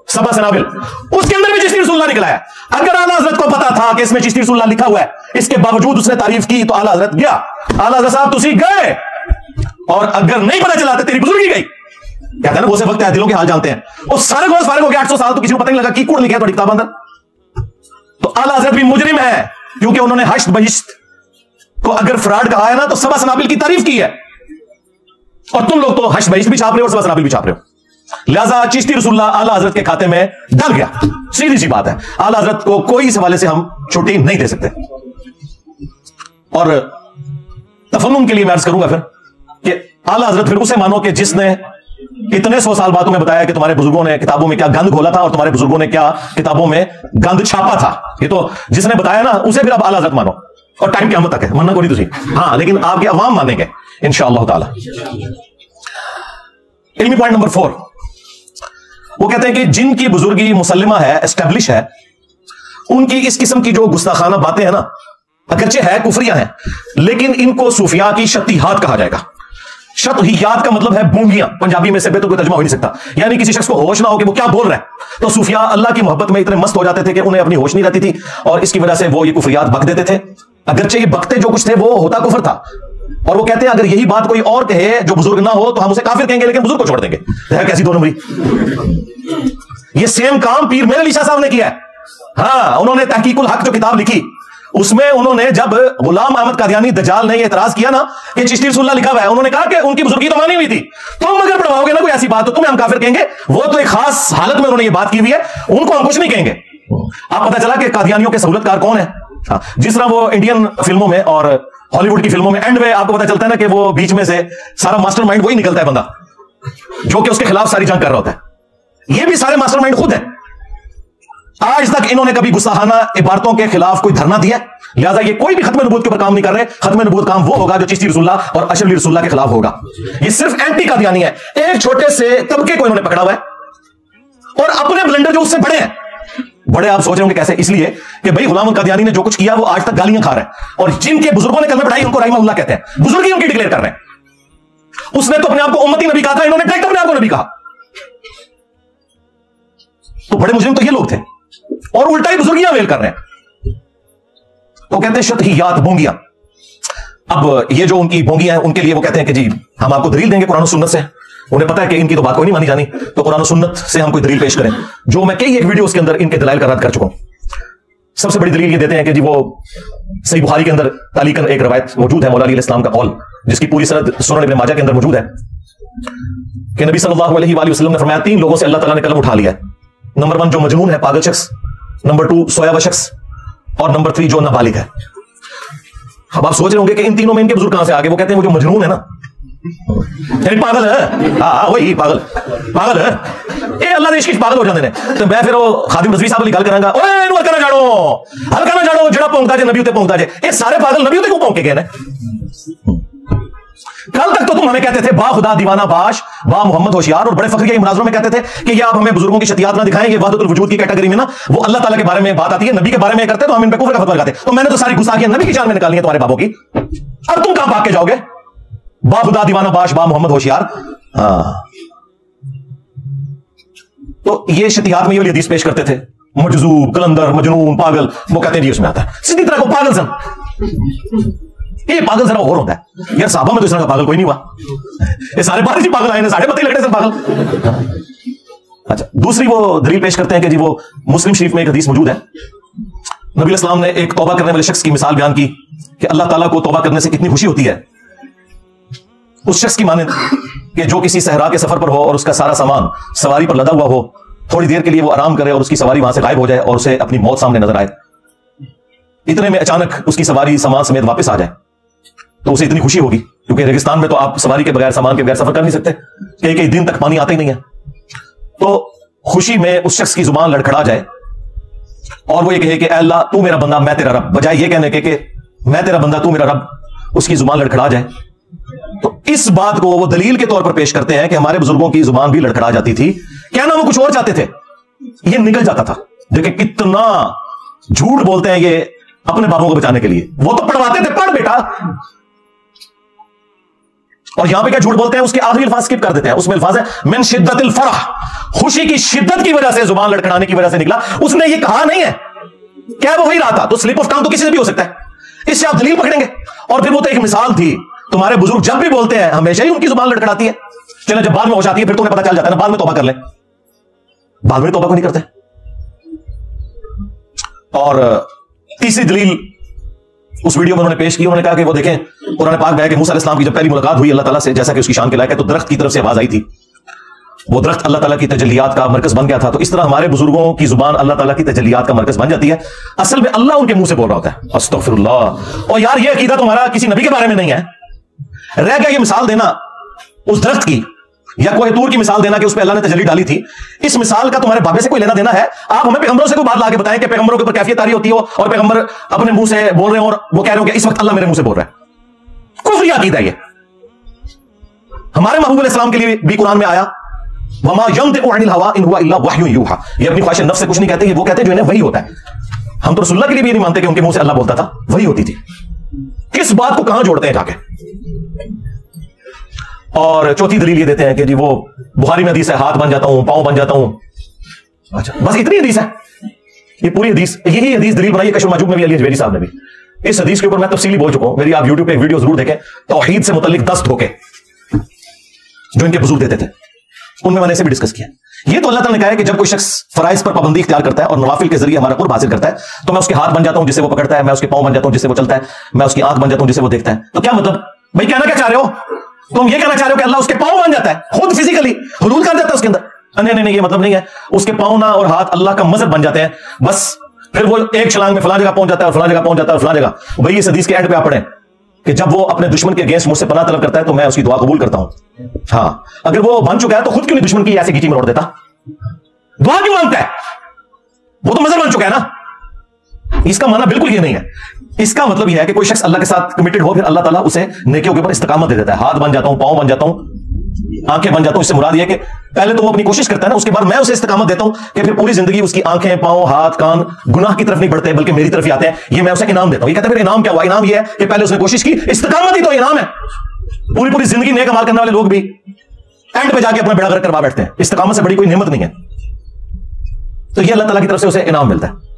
सबा सनाबिल, उसके अंदर भी चिश्ती रसूलुल्लाह निकला है। अगर आला हज़रत को पता था कि इसमें चिश्ती रसूलुल्लाह लिखा हुआ है, इसके बावजूद उसने तारीफ की, तो आला हज़रत गया, आला हज़रत साहब तुसी गए, और अगर नहीं पता चला तो तेरी बुजुर्गी गई। कहते हैं ना वो से वक्त है, दिलों के हाल जानते हैं। और सारे गोस फारिग हो गए 800 साल, तो किसी को पता नहीं लगा कि कौन लिखा है किताब अंदर। तो आला हज़रत भी मुजरिम है, क्योंकि उन्होंने हश्त बहिश्त को अगर फ्रॉड कहा है ना, तो सबा सनाबिल की तारीफ की है, और तुम लोग तो हश्त बहिश्त भी छाप रहे हो और सबा सनाबिल भी छाप रहे हो। लिहाजा चिश्ती रसूलुल्लाह आला हज़रत के खाते में डल गया, सीधी सी बात है। आला हज़रत को कोई इस हवाले से हम छुट्टी नहीं दे सकते। और तफन्नुन के लिए मैं अर्ज करूंगा फिर कि आला हज़रत फिर उसे मानो कि जिसने इतने 100 साल बाद तुम्हें बताया कि तुम्हारे बुजुर्गों ने किताबों में क्या गंद घोला था और तुम्हारे बुजुर्गों ने क्या किताबों में गंद छापा था। ये तो जिसने बताया ना, उसे फिर आप आला हज़रत मानो, और टाइम क़यामत तक है, मानना को नहीं तुझे। हाँ, लेकिन आपके अवाम मानेंगे इंशाअल्लाह ताला। इल्मी पॉइंट नंबर 4, वो कहते हैं कि जिनकी बुजुर्गी मुसल्लिमा है, एस्टेब्लिश है, उनकी इस किस्म की जो गुस्ताखाना बातें हैं ना, अगरचे है कुफरिया हैं, लेकिन इनको सूफिया की शतीहात कहा जाएगा। शतहियात का मतलब है बूंगियां, पंजाबी में से बेहतर कोई तर्जुमा हो नहीं सकता। यानी किसी शख्स को होश ना हो कि वो क्या बोल रहा है, तो सूफिया अल्लाह की मोहब्बत में इतने मस्त हो जाते थे कि उन्हें अपनी होश नहीं रहती थी, और इसकी वजह से वो ये कुफरियात बक देते थे। अगरचे ये बकते जो कुछ थे वो होता कुफर था, और वो कहते हैं अगर यही बात कोई और कहे जो बुजुर्ग ना हो, तो हम उसे काफिर कहेंगे, लेकिन बुजुर्ग को छोड़ देंगे। कैसी दो नंबरी। ये सेम काम पीर मेरे अली शाह साहब ने किया है। हाँ, उन्होंने तहकीकुल हक जो किताब लिखी, उसमें उन्होंने जब गुलाम अहमद कादियानी दजाल ने एतराज किया ना कि चिश्ती रसूलुल्लाह लिखा हुआ है, उन्होंने कहा कि उनकी बुजुर्गी तो मानी हुई थी, तुम अगर पढ़वाओगे ना कोई ऐसी बात तो तुम्हें हम काफिर कहेंगे। वो तो एक खास हालत में उन्होंने ये बात की हुई है, उनको हम कुछ नहीं कहेंगे। आप पता चला कि कादियानियों के सहूलतकार कौन है? हाँ, जिस तरह वो इंडियन फिल्मों में और हॉलीवुड की फिल्मों में एंड में आपको पता चलता है ना कि वो बीच में से सारा मास्टरमाइंड वही निकलता है बंदा, जो कि उसके खिलाफ सारी जंग कर रहा होता है। ये भी सारे मास्टरमाइंड खुद है। आज तक इन्होंने कभी गुस्ताखाना इबारतों के खिलाफ कोई धरना दिया, लिहाजा ये कोई भी खत्म नबूवत के ऊपर काम नहीं कर रहे। खत्म नबूवत काम वो होगा जो चिश्ती रसूलुल्लाह और अशरफी रसूलुल्लाह के खिलाफ होगा। ये सिर्फ एंटी कादियानी है, एक छोटे से तबके को इन्होंने पकड़ा हुआ है, और अपने ब्लेंडर जो उससे बड़े हैं। बड़े आप सोच रहे होंगे कैसे? इसलिए कि भाई गुलाम कादियानी ने जो कुछ किया वो आज तक गालियां खा रहा है, और जिनके बुजुर्गों ने कलमे पढ़ाई उनको रहीमहुल्लाह कहते हैं, बुजुर्गी उनकी डिक्लेयर कर रहे हैं। उसने तो अपने आप को उम्मती नबी कहा था, इन्होंने डायरेक्ट अपने आप को नबी कहा। तो बड़े मुजरिम तो ये लोग थे, और उल्टा ही बुजुर्गियां वेल कर रहे हैं। तो कहते हैं शतहियात, बोंगियां। अब ये जो उनकी बोंगियां हैं, उनके लिए वो कहते हैं कि जी हम आपको दलील देंगे कुरान और सुन्नत से। उन्हें पता है कि इनकी तो बात कोई नहीं मानी जानी, तो कुरान और सुन्नत से हम कोई दलील पेश करें, जो मैं कई एक वीडियो के अंदर इनके दलाइल का रद्द कर चुका हूं। सबसे बड़ी दलील ये देते हैं कि जी वो सही बुखारी के अंदर तालीकन एक रवायत मौजूद है मौला अली इस्लाम का कौल, जिसकी पूरी सनद सुनन इब्न माजा के अंदर मौजूद है कि नबी सल्लल्लाहु अलैहि वसल्लम ने फरमाया 3 लोगों से अल्लाह ताला ने कलम उठा लिया है। नंबर 1 जो मजनून है, पागल शख्स, नंबर 2 सोया हुआ शख्स, और नंबर 3 जो नाबालिग है। अब आप सोच रहे होंगे कि इन तीनों में इनके बुजुर्ग कहां से आ गए? वो कहते हैं वो जो मजनून है ना, पागल है, हाँ वही पागल है, ये अल्लाह देश की पागल हो जाते हैं। तो मैं फिर वो खादिम रज़वी साहब गल करांगा, ओए इनु हल्का ना जाड़ो जेड़ा भौंकदा जे नबी उते भौंकदा जे। ये सारे पागल नबी उते क्यों भौंक के गए ने? कल तक तो तुम हमें कहते थे बा खुदा दीवाना बाश, बा मोहम्मद होशियार, और बड़े फख्र के मुनाजरों में कहते थे कि ये आप हमें बुजुर्गों की शतियात ना दिखाएं। ये वहदतुल वजूद की कैटेगरी में ना वो अल्लाह ताला के बारे में बात आती है, नबी के बारे में करते तो हम इन पे कुफ्र का फतवा लगाते। तो मैंने तो सारी गुस्ताखियां नबी की शान में निकाली है तुम्हारे बाबों की। अब तुम कहां भाग के जाओगे? बा खुदा दीवाना बाश, बा मोहम्मद होशियार। हाँ, तो ये शतियात में ये हदीस पेश करते थे, मजजूब, कलंदर, मजनून, पागल, वो कहते हैं जी उसमें आता है सीधी तरह को पागल सन। ये पागल जरा और होता है यार, साहबा में तो इस तरह का पागल कोई नहीं हुआ। ये सारे बारिश पागल आए, साढ़े पत्ते लगने से पागल। अच्छा, दूसरी वो दलील पेश करते हैं कि जी वो मुस्लिम शरीफ में एक हदीस मौजूद है, नबी इस्लाम ने एक तौबा करने वाले शख्स की मिसाल बयान की कि अल्लाह ताला को तौबा करने से कितनी खुशी होती है। उस शख्स की माने कि जो किसी सहरा के सफर पर हो और उसका सारा सामान सवारी पर लदा हुआ हो, थोड़ी देर के लिए वो आराम करे और उसकी सवारी वहां से गायब हो जाए और उसे अपनी मौत सामने नजर आए। इतने में अचानक उसकी सवारी सामान समेत वापस आ जाए तो उसे इतनी खुशी होगी, क्योंकि रेगिस्तान में तो आप सवारी के बगैर, सामान के बगैर सफर कर नहीं सकते, कई कई दिन तक पानी आता ही नहीं है। तो खुशी में उस शख्स की जुबान लड़खड़ा जाए और वो ये कहे कि अल्लाह तू मेरा बंदा मैं तेरा रब, बजाय ये कहने के मैं तेरा बंदा तू मेरा रब, उसकी जुबान लड़खड़ा जाए। तो इस बात को वो दलील के तौर पर पेश करते हैं कि हमारे बुजुर्गों की जुबान भी लड़खड़ा जाती थी, क्या ना वो कुछ और चाहते थे, ये निकल जाता था। देखिए कितना झूठ बोलते हैं ये अपने बाबों को बचाने के लिए। वो तो पढ़वाते थे, पढ़ बेटा, और यहां पे क्या झूठ बोलते हैं, उसके आखिरी अल्फाज स्किप कर देते हैं। उसमें अल्फाज है मिन शिद्दतिल फरह, खुशी की शिद्दत की वजह से, जुबान लड़खड़ाने की वजह से निकला। उसने ये कहा नहीं है, क्या वो वही रहा था? तो स्लिप ऑफ टंग तो किसी से भी हो सकता है, इससे आप दलील पकड़ेंगे। और फिर वो तो एक मिसाल थी, तुम्हारे बुजुर्ग जब भी बोलते हैं हमेशा ही उनकी जुबान लड़खड़ाती है। चलो जब बाद में होश आती है फिर तो उन्हें पता चल जाता है ना, बाद में तौबा कर ले, बाद में तौबा को नहीं करते। और तीसरी दलील उस वीडियो में उन्होंने पेश की, उन्होंने कहा कि वो देखें कुरान पाक में है कि मूसा अलैहिस्सलाम की जब पहली मुलाकात हुई अल्लाह ताला से, जैसा कि उसकी शान के लायक है, तो दरख्त की तरफ से आवाज आई थी। वो दरख्त अल्लाह ताला की तजल्लियात का मरकज बन गया था। तो इस तरह हमारे बुजुर्गों की जुबान अल्लाह ताला की तजल्लियात का मरकज बन जाती है। असल में अल्लाह उनके मुंह से बोल रहा होता है, अस्तगफिरुल्लाह। और यार ये अकीदा तुम्हारा किसी नबी के बारे में नहीं है। रह गया ये मिसाल देना उस दरख्त की या कोई तूर की मिसाल देना कि उस पर अल्लाह ने तजल्ली डाली थी। इस मिसाल का तुम्हारे बाबे से कोई लेना देना है? आप हमें पैगंबरों से कोई बात लाके बताएं कि पैगंबरों के ऊपर कैफियत तारी होती हो और पैगंबर अपने मुंह से बोल रहे हो और वो कह रहे हो कि इस वक्त अल्लाह मेरे मुंह से बोल रहा है। कुफ्री अकीदा है ये। हमारे महबूब अलैहि सलाम के लिए भी कुरान में आया वमा यंतिकु अनिल हवा इन हुवा इल्ला वह्युन यूहा, ये अपनी ख्वाहिश नफ्स से कुछ नहीं कहते, ये वो कहते जो इन्हें वही होता है। हम तो रसूलुल्लाह के लिए भी नहीं मानते कि उनके मुंह से अल्लाह बोलता था, वही होती थी। किस बात को कहां जोड़ते हैं जाके? और चौथी दलील ये देते हैं कि जी वो बुखारी में हदीस है, हाथ बन जाता हूं, पांव बन जाता हूं। अच्छा, बस इतनी हदीस है, ये पूरी हदीस, यही हदीस दलील बनाई है कश्फ माजूब में भी अली हजवेरी साहब ने भी। इस हदीस के ऊपर मैं तफसीली बोल चुका हूं, मेरी आप यूट्यूब पे एक वीडियो जरूर देखें, तौहीद से मुतल्लिक 10 धोखे जो इनके बुजुर्ग देते थे, उनमें मैंने इसे भी डिस्कस किया। ये तो अल्लाह ताला ने कहा है कि जब कोई शख्स फराइज पर पाबंदी इख्तियार करता है और नवाफिल के जरिए हमारा कुर्ब हासिल करता है, तो मैं उसके हाथ बन जाता हूं जिससे वो पकड़ता है, मैं उसके पांव बन जाता हूं जिससे वो चलता है, मैं उसकी आंख बन जाता हूं जिससे वो देखता है। तो क्या मतलब भाई, कहना क्या चाह रहे हो? तुम ये कहना चाह रहे हो कि अल्लाह उसके पांव बन जाता है, खुद फिजिकली हुलूल कर जाता है उसके अंदर? नहीं नहीं, ये मतलब नहीं है। उसके पांव ना और हाथ अल्लाह का मजहब बन जाते हैं, बस फिर वो एक छलांग में फलां जगह पहुंच जाता है और फलां जगह पहुंच जाता है और फलां जगह। वही इस हदीस के एंड पे आप पढ़ें कि जब वो अपने दुश्मन के अगेंस्ट मुझसे पनाह तलब करता है तो मैं उसकी दुआ कबूल करता हूं। हाँ, अगर वो बन चुका है तो खुद क्यों नहीं दुश्मन की ऐसी गीची मरोड़ देता? दुआ क्यों मांगता है? वो तो मजहब बन चुका है ना। इसका माना बिल्कुल ये नहीं है। इसका मतलब यह है कि कोई शख्स अल्लाह के साथ कमिटेड हो, फिर अल्लाह ताला उसे नेकियों के ऊपर इस्तिकामत दे देता है। हाथ बन जाता हूं, पांव बन जाता हूं, आंखें बन जाता हूं। इससे मुराद यह कि पहले तो वो अपनी कोशिश करता है ना, उसके बाद मैं उसे इस्तिकामत देता हूं कि फिर पूरी जिंदगी उसकी आंखें, पांव, हाथ, कान गुनाह की तरफ नहीं बढ़ते बल्कि मेरी तरफ ही आते हैं। ये मैं उसे इनाम देता हूं। ये कहते हैं फिर इनाम क्या हुआ? इनाम ये है कि पहले उसने कोशिश की, इस्तिकामत ही तो इनाम है। पूरी पूरी जिंदगी नेक अमाल करने वाले लोग भी एंड पे जाके अपना बेड़ा गर्क करवा बैठते हैं। इस्तिकामत से बड़ी कोई नेमत नहीं है। तो ये अल्लाह ताला की तरफ से उसे इनाम मिलता है।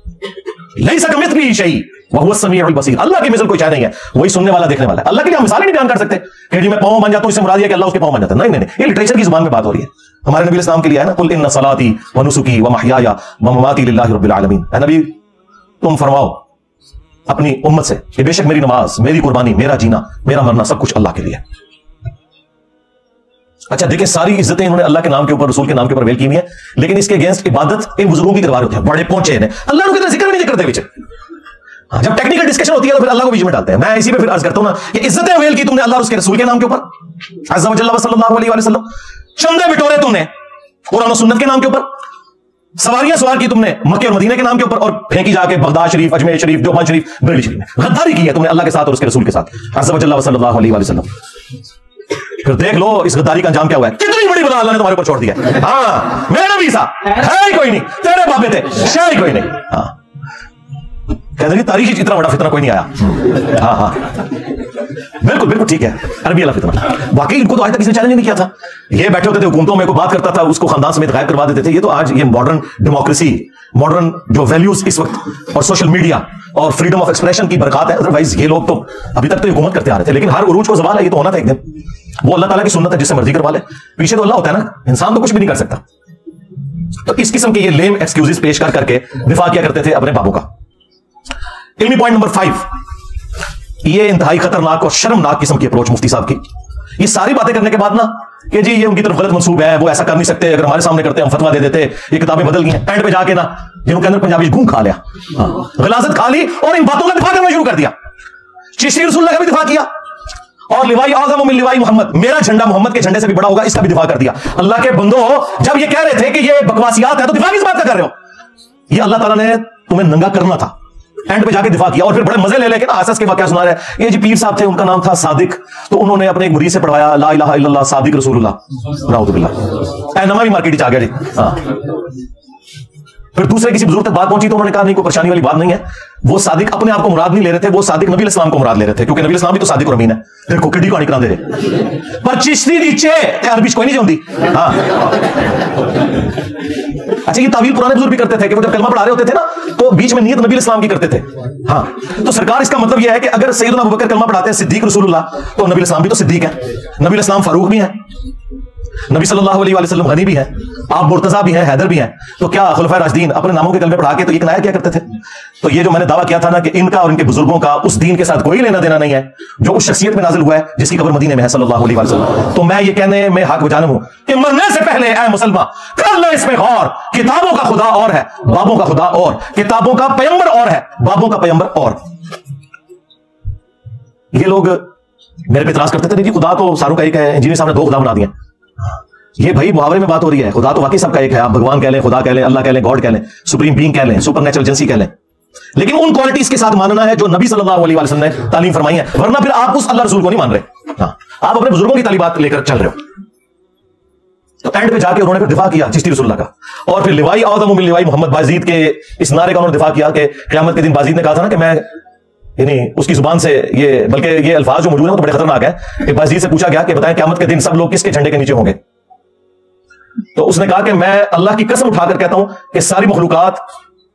लैसा कमिथलिही शै व हुवा समीउल बसीर। अल्लाह की मिसल कोई चाह नहीं है, वही सुनने वाला देखने वाला है। अल्लाह के लिए हम मिसाल ही नहीं बयान कर सकते कि जी मैं पांव बन जाता हूं, इससे मुराद है कि अल्लाह उसके पांव बन जाता है। नहीं नहीं नहीं, ये लिटरेचर की जुबान में बात हो रही है। हमारे नबी इस्लाम के लिए है ना, कुल इन्ना सलाती व नुसुकी व महयाया व ममाती लिल्लाहि रब्बिल आलमीन। ऐ नबी तुम फरमाओ अपनी उम्मत से कि बेशक मेरी नमाज, मेरी कुर्बानी, मेरा जीना, मेरा मरना सब कुछ अल्लाह के लिए। अच्छा देखिए, सारी इज्जतें इन्होंने अल्लाह के नाम के ऊपर, रसूल के नाम के ऊपर वेल की हुई है, लेकिन इसके अगेंस्ट इबादत इन बुजुर्गों की करवा रहे होते हैं, बड़े पहुंचे हैं, अल्लाह को जिक्र नहीं करते पीछे। जब टेक्निकल डिस्कशन होती है तो फिर अल्लाह को बीच में डालते हैं। मैं इसी पे फिर अर्ज करता हूं ना, ये इज्जतें वेल की तुमने अल्लाह और उसके रसूल के नाम के ऊपर, अज़्ज़ा व जल्ला व सल्लल्लाहु अलैहि वसल्लम, चंदे बिटोरे तुमने कुरान और सुन्नत के नाम के ऊपर, सवारियां सवार की तुमने मक्के और मदीने के नाम के ऊपर, और फेंकी जाके बगदाद शरीफ, अजमेर शरीफ, देवबंद शरीफ, बरेली शरीफ में। गद्दारी की है तुमने अल्लाह के साथ और उसके रसूल के साथ, अज़्ज़ा व जल्ला व सल्लल्लाहु अलैहि वसल्लम। फिर देख लो इस गद्दारी का अंजाम क्या हुआ है, कितनी बड़ी बला अल्लाह ने तुम्हारे ऊपर छोड़ दिया। हाँ, मेरा भी सा है ही कोई नहीं, तेरे बाबे थे शाह ही कोई नहीं। हाँ, कहते हैं तारीख इतना बड़ा फितना कोई नहीं आया। हाँ हाँ, बिल्कुल बिल्कुल ठीक है, अरबी वाला फितना। बाकी इनको तो आज तक किसी ने चैलेंज नहीं किया था। ये बैठे होते थे हुकूमतों में, कोई बात करता था उसको खानदान समेत गायब करवा देते थे। ये तो आज ये मॉडर्न डेमोक्रेसी, मॉडर्न जो वैल्यूज इस वक्त, और सोशल मीडिया और फ्रीडम ऑफ एक्सप्रेशन की बरकत है। अदरवाइज ये लोग तो अभी तक तो हुकूमत करते आ रहे थे, लेकिन हर उरूज को ज़वाल है, ये तो होना था एक दिन। वो अल्लाह ताला की सुन्नत है, जिससे मर्जी करवा ले, पीछे तो अल्लाह होता है ना, इंसान तो कुछ भी नहीं कर सकता। तो इस किस्म के ये लेम एक्सक्यूजेस पेश कर करके दिफा किया करते थे अपने बाबू का। इल्मी पॉइंट नंबर 5, ये इंतहाई खतरनाक और शर्मनाक किस्म की अप्रोच मुफ्ती साहब की। ये सारी बातें करने के बाद ना कि जी ये उनकी तरफ गलत मंसूब है, वो ऐसा कर नहीं सकते, अगर हमारे सामने करते हम फतवा दे देते, ये किताबें बदल गई हैं। एंड पे जाके ना जिनके अंदर पंजाबी घूम खा लिया, गलाजत खा ली और इन बातों का दिफा करना शुरू कर दिया। चिश्ती रसूलुल्लाह का भी दिफा किया, और लिवाई आज़म मिन लिवाई मोहम्मद, मेरा झंडा मोहम्मद के झंडे से भी बड़ा होगा, इसका भी दिफा कर दिया। अल्लाह के बंदो, जब ये कह रहे थे कि ये बकवासियात है तो दिफा किस बात का कर रहे हो? ये अल्लाह ताला ने तुम्हें नंगा करना था, एंड पे जाके दिफा किया। और फिर बड़े मजे ले लेके आसस के वाकया सुना रहे हैं। ये जी पीर साहब थे, उनका नाम था सादिक, तो उन्होंने अपने एक मुरीद से पढ़वाया ला इलाहा इल्लल्लाह सादिक रसूलुल्लाह, नाउज़ु बिल्लाह। नमा भी मार्केट आ गया जी। हाँ, फिर दूसरे किसी बुजुर्ग तक बात पहुंची तो उन्होंने कहा नहीं, कोई परेशानी वाली बात नहीं है। वो सादिक अपने आप को मुराद नहीं ले रहे थे, वो सादिक नबी इस्लाम को मुराद ले रहे थे, क्योंकि नबी इस्लाम भी तो सादिक और अमीन है। देखो किड्डी कहानी करा दे पर चिश्ती नीचे अरबी कोई नहीं जानती। हाँ, अच्छा ये तावील पुराने बुजुर्ग भी करते थे कि वो जब कलमा पढ़ा रहे होते थे ना, तो बीच में नियत नबी इस्लाम की करते थे। हाँ, तो सरकार इसका मतलब यह है कि अगर सैयदना अबू बकर कलमा पढ़ाते हैं सिद्दीक रसूलुल्लाह, तो नबी इस्लाम भी तो सिद्दीक है, नबी इस्लाम फारूक भी है, नबी सल्लल्लाहु अलैहि वसल्लम गनी भी है, आप मुर्तजा भी हैं, हैदर भी हैं। तो क्या खुलफाए राशिदीन अपने नामों के कलमे पढ़ा के तो ये कनाया क्या करते थे? तो ये जो मैंने दावा किया था ना कि इनका और इनके बुजुर्गों का उस दीन के साथ कोई लेना देना नहीं है जो उस शख्सियत में नाजिल हुआ है जिसकी कब्र मदीने में है सल्लल्लाहु अलैहि वसल्लम। तो मैं ये कहने में हक बजाना हूं कि मरने से पहले ऐ मुसलमान कर ले इसमें गौर, किताबों का खुदा और है, बाबों का खुदा और, किताबों का पैगंबर और है, बाबों का पैगंबर और। ये लोग मेरे पे इतराज करते थे, नहीं जी खुदा तो सारों का एक है, इंजीनियर साहब ने 2 खुदा बना दिए। ये भाई मुहावरे में बात हो रही है, खुदा तो वाकई सबका एक है, आप भगवान कह लें, खुदा कह लें, अल्लाह कह लें, गॉड कह लें, सुप्रीम बीइंग कह लें, सुपरनेचुरल एजेंसी कह लें, लेकिन उन क्वालिटीज के साथ मानना है जो नबी सल्लल्लाहु अलैहि वसल्लम ने तालीम फरमाई है, वरना फिर आप उस अल्लाह रसूल को नहीं मान रहे। हाँ, आप अपने बुजुर्गों की तालीमात लेकर चल रहे हो। तो एंड पे जाके उन्होंने फिर दिफा किया चिश्ती रसूलुल्लाह का, और फिर लिवाई आज़म मिन लिवाई मोहम्मद, बाजीद के इस नारे का उन्होंने दिफा किया कि क़यामत के दिन बाजीद ने कहा था ना कि मैं, यानी उसकी जुबान से ये, बल्कि ये अल्फाज जो मौजूद है तो बड़े खतरनाक है कि बाजीद से पूछा गया कि बताएं क़यामत के दिन सब लोग किसके झंडे के नीचे होंगे? तो उसने कहा कि मैं अल्लाह की कसम उठाकर कहता हूं कि सारी मखलूकात,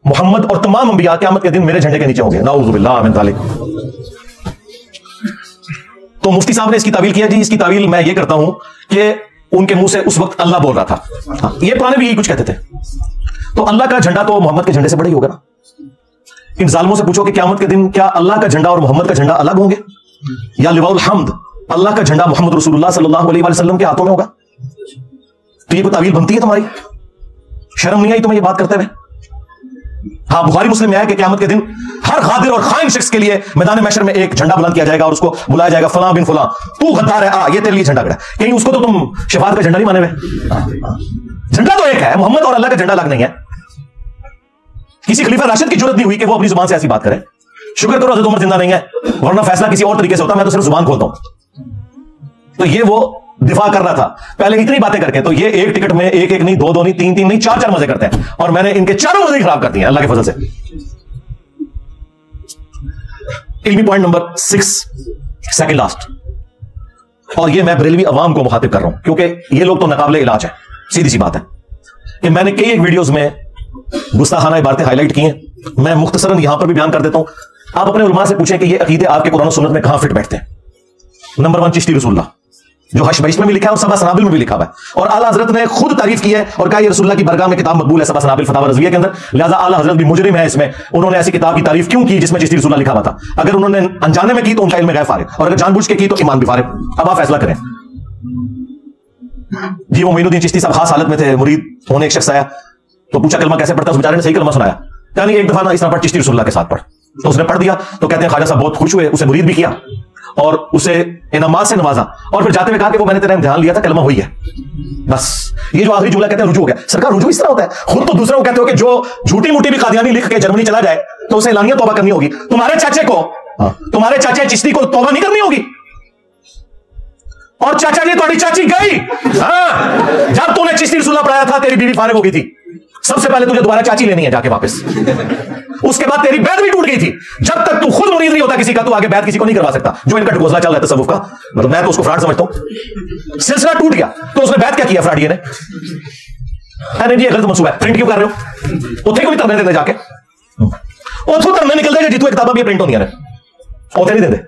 मोहम्मद और तमाम अंबिया क़यामत के दिन मेरे झंडे के नीचे होंगे। नाऊज़ु बिल्लाह मिन ज़ालिक। तो मुफ्ती साहब ने इसकी तावील किया जी, इसकी तावील मैं ये करता हूं कि उनके मुंह से उस वक्त अल्लाह बोल रहा था। ये पुराने भी यही कुछ कहते थे। तो अल्लाह का झंडा तो मोहम्मद के झंडे से बड़ा ही होगा ना। इन जालिमों से पूछो कि क़यामत के दिन क्या अल्लाह का झंडा और मोहम्मद का झंडा अलग होंगे, या लिवाउल हम्द अल्लाह का झंडा मोहम्मद रसूलुल्लाह सल्लल्लाहु अलैहि वसल्लम के हाथों में होगा? तो ये कोई तावील बनती है तुम्हारी? शर्म नहीं आई तुम्हें ये बात करते हुए? हाँ, बुखारी मुस्लिम में है कि क़यामत के दिन हर गादिर और खाइन शख्स के लिए मैदान महशर में एक झंडा बुलंद किया जाएगा और उसको बुलाया जाएगा, फलां बिन फलां तू गद्दार है, आ ये तेरे लिए झंडा खड़ा। कहीं उसको तो तुम शफाअत का झंडा नहीं माने हुए? झंडा तो एक है, मोहम्मद और अल्लाह का झंडा अलग नहीं है। किसी खलीफा राशिद की जरूरत नहीं हुई कि वो अपनी जुबान से ऐसी बात करे। शुक्र करो हज़रत उमर जिंदा नहीं है, वरना फैसला किसी और तरीके से होता, मैं तो सिर्फ जुबान खोलता हूं। तो ये वो दिफा कर रहा था पहले इतनी बातें करके। तो ये एक टिकट में एक नहीं, 2 नहीं, 3 नहीं, 4 मजे करते हैं, और मैंने इनके चारों मजे खराब कर दिए अल्लाह के फजल से। इल्मी पॉइंट नंबर 6, सेकंड लास्ट, और ये मैं बरेलवी अवाम को मुखातिब कर रहा हूं क्योंकि ये लोग तो नाकाबिले इलाज है। सीधी सी बात है कि मैंने कई एक वीडियोस में गुस्ताखाना इबारतें हाईलाइट की हैं, मैं मुख्तसरन यहां पर भी बयान कर देता हूं। आप अपने उलमा से पूछें कि ये अकीदे आपके कुरान और सुन्नत में कहां फिट बैठते हैं। नंबर 1 चिश्ती रसूलुल्लाह, जो हश बहिश्त में भी लिखा है और सबा सनाबिल में भी लिखा हुआ है, और आला हजरत ने खुद तारीफ की है और कहा ये रसूलुल्लाह की बरगाह में किताब मकबूल है, सबा सनाबिल फतावा रज़विया के अंदर, लिहाजा आला हजरत भी मुजरिम है इसमें। उन्होंने ऐसी किताब की तारीफ क्यों की जिसमें चिश्ती रसूलुल्लाह लिखा हुआ था? अगर उन्होंने अनजाने में की तो उनका इल्म गैब फारिग, और अगर जानबूझ के की तो ईमान भी फारिग। अब आप फैसला करें। जी वो मोइनुद्दीन चिश्ती साहब खास हालत में थे, मुरीद होने एक शख्स आया तो पूछा कलमा कैसे पढ़ता है, उस बेचारे ने सही कलमा सुनाया, यानी एक दफा ना इस तरह पढ़ चिश्ती रसूलुल्लाह के साथ पढ़, तो उसने पढ़ दिया। तो कहते हैं ख्वाजा साहब बहुत खुश हुए, उसे मुरीद भी किया और उसे इनामात से नवाजा, और फिर जाते हुए कहा कि वो मैंने तेरा ध्यान लिया था, कलमा हुई है। बस ये जो आखिरी जुमला कहते हैं रुजू हो गया। सरकार रुजू इस तरह होता है, खुद तो दूसरों को कहते हो कि जो झूठी मूठी भी कादियानी लिख के जर्मनी चला जाए तो उसे एलानिया तौबा करनी होगी, तुम्हारे चाचे चिश्ती को तौबा नहीं करनी होगी। और चाचा जी तुम्हारी चाची गई, हाँ, जब तूने चिश्ती रसूलुल्लाह पढ़ाया था तेरी बीवी फारिग हो गई थी, सबसे पहले तुझे दोबारा चाची लेनी है जाके वापस। उसके बाद तेरी बैत भी टूट गई थी, जब तक तू खुद मुरीद नहीं होता किसी का तू आगे बैत किसी को नहीं करवा सकता। जो इनका ढकोसला चल रहा है तसव्वुफ का, मतलब मैं तो उसको फ्रॉड समझता हूं। सिलसिला टूट गया तो उसने बैत क्या किया फ्रॉडिये ने, अरे जी गलत मंसूबा है, प्रिंट क्यों कर रहे हो, उथे को भी तरने देते जाके, उथों तरने निकलते जितू एक किताबा भी प्रिंट होंगी ने, उथे नहीं देते।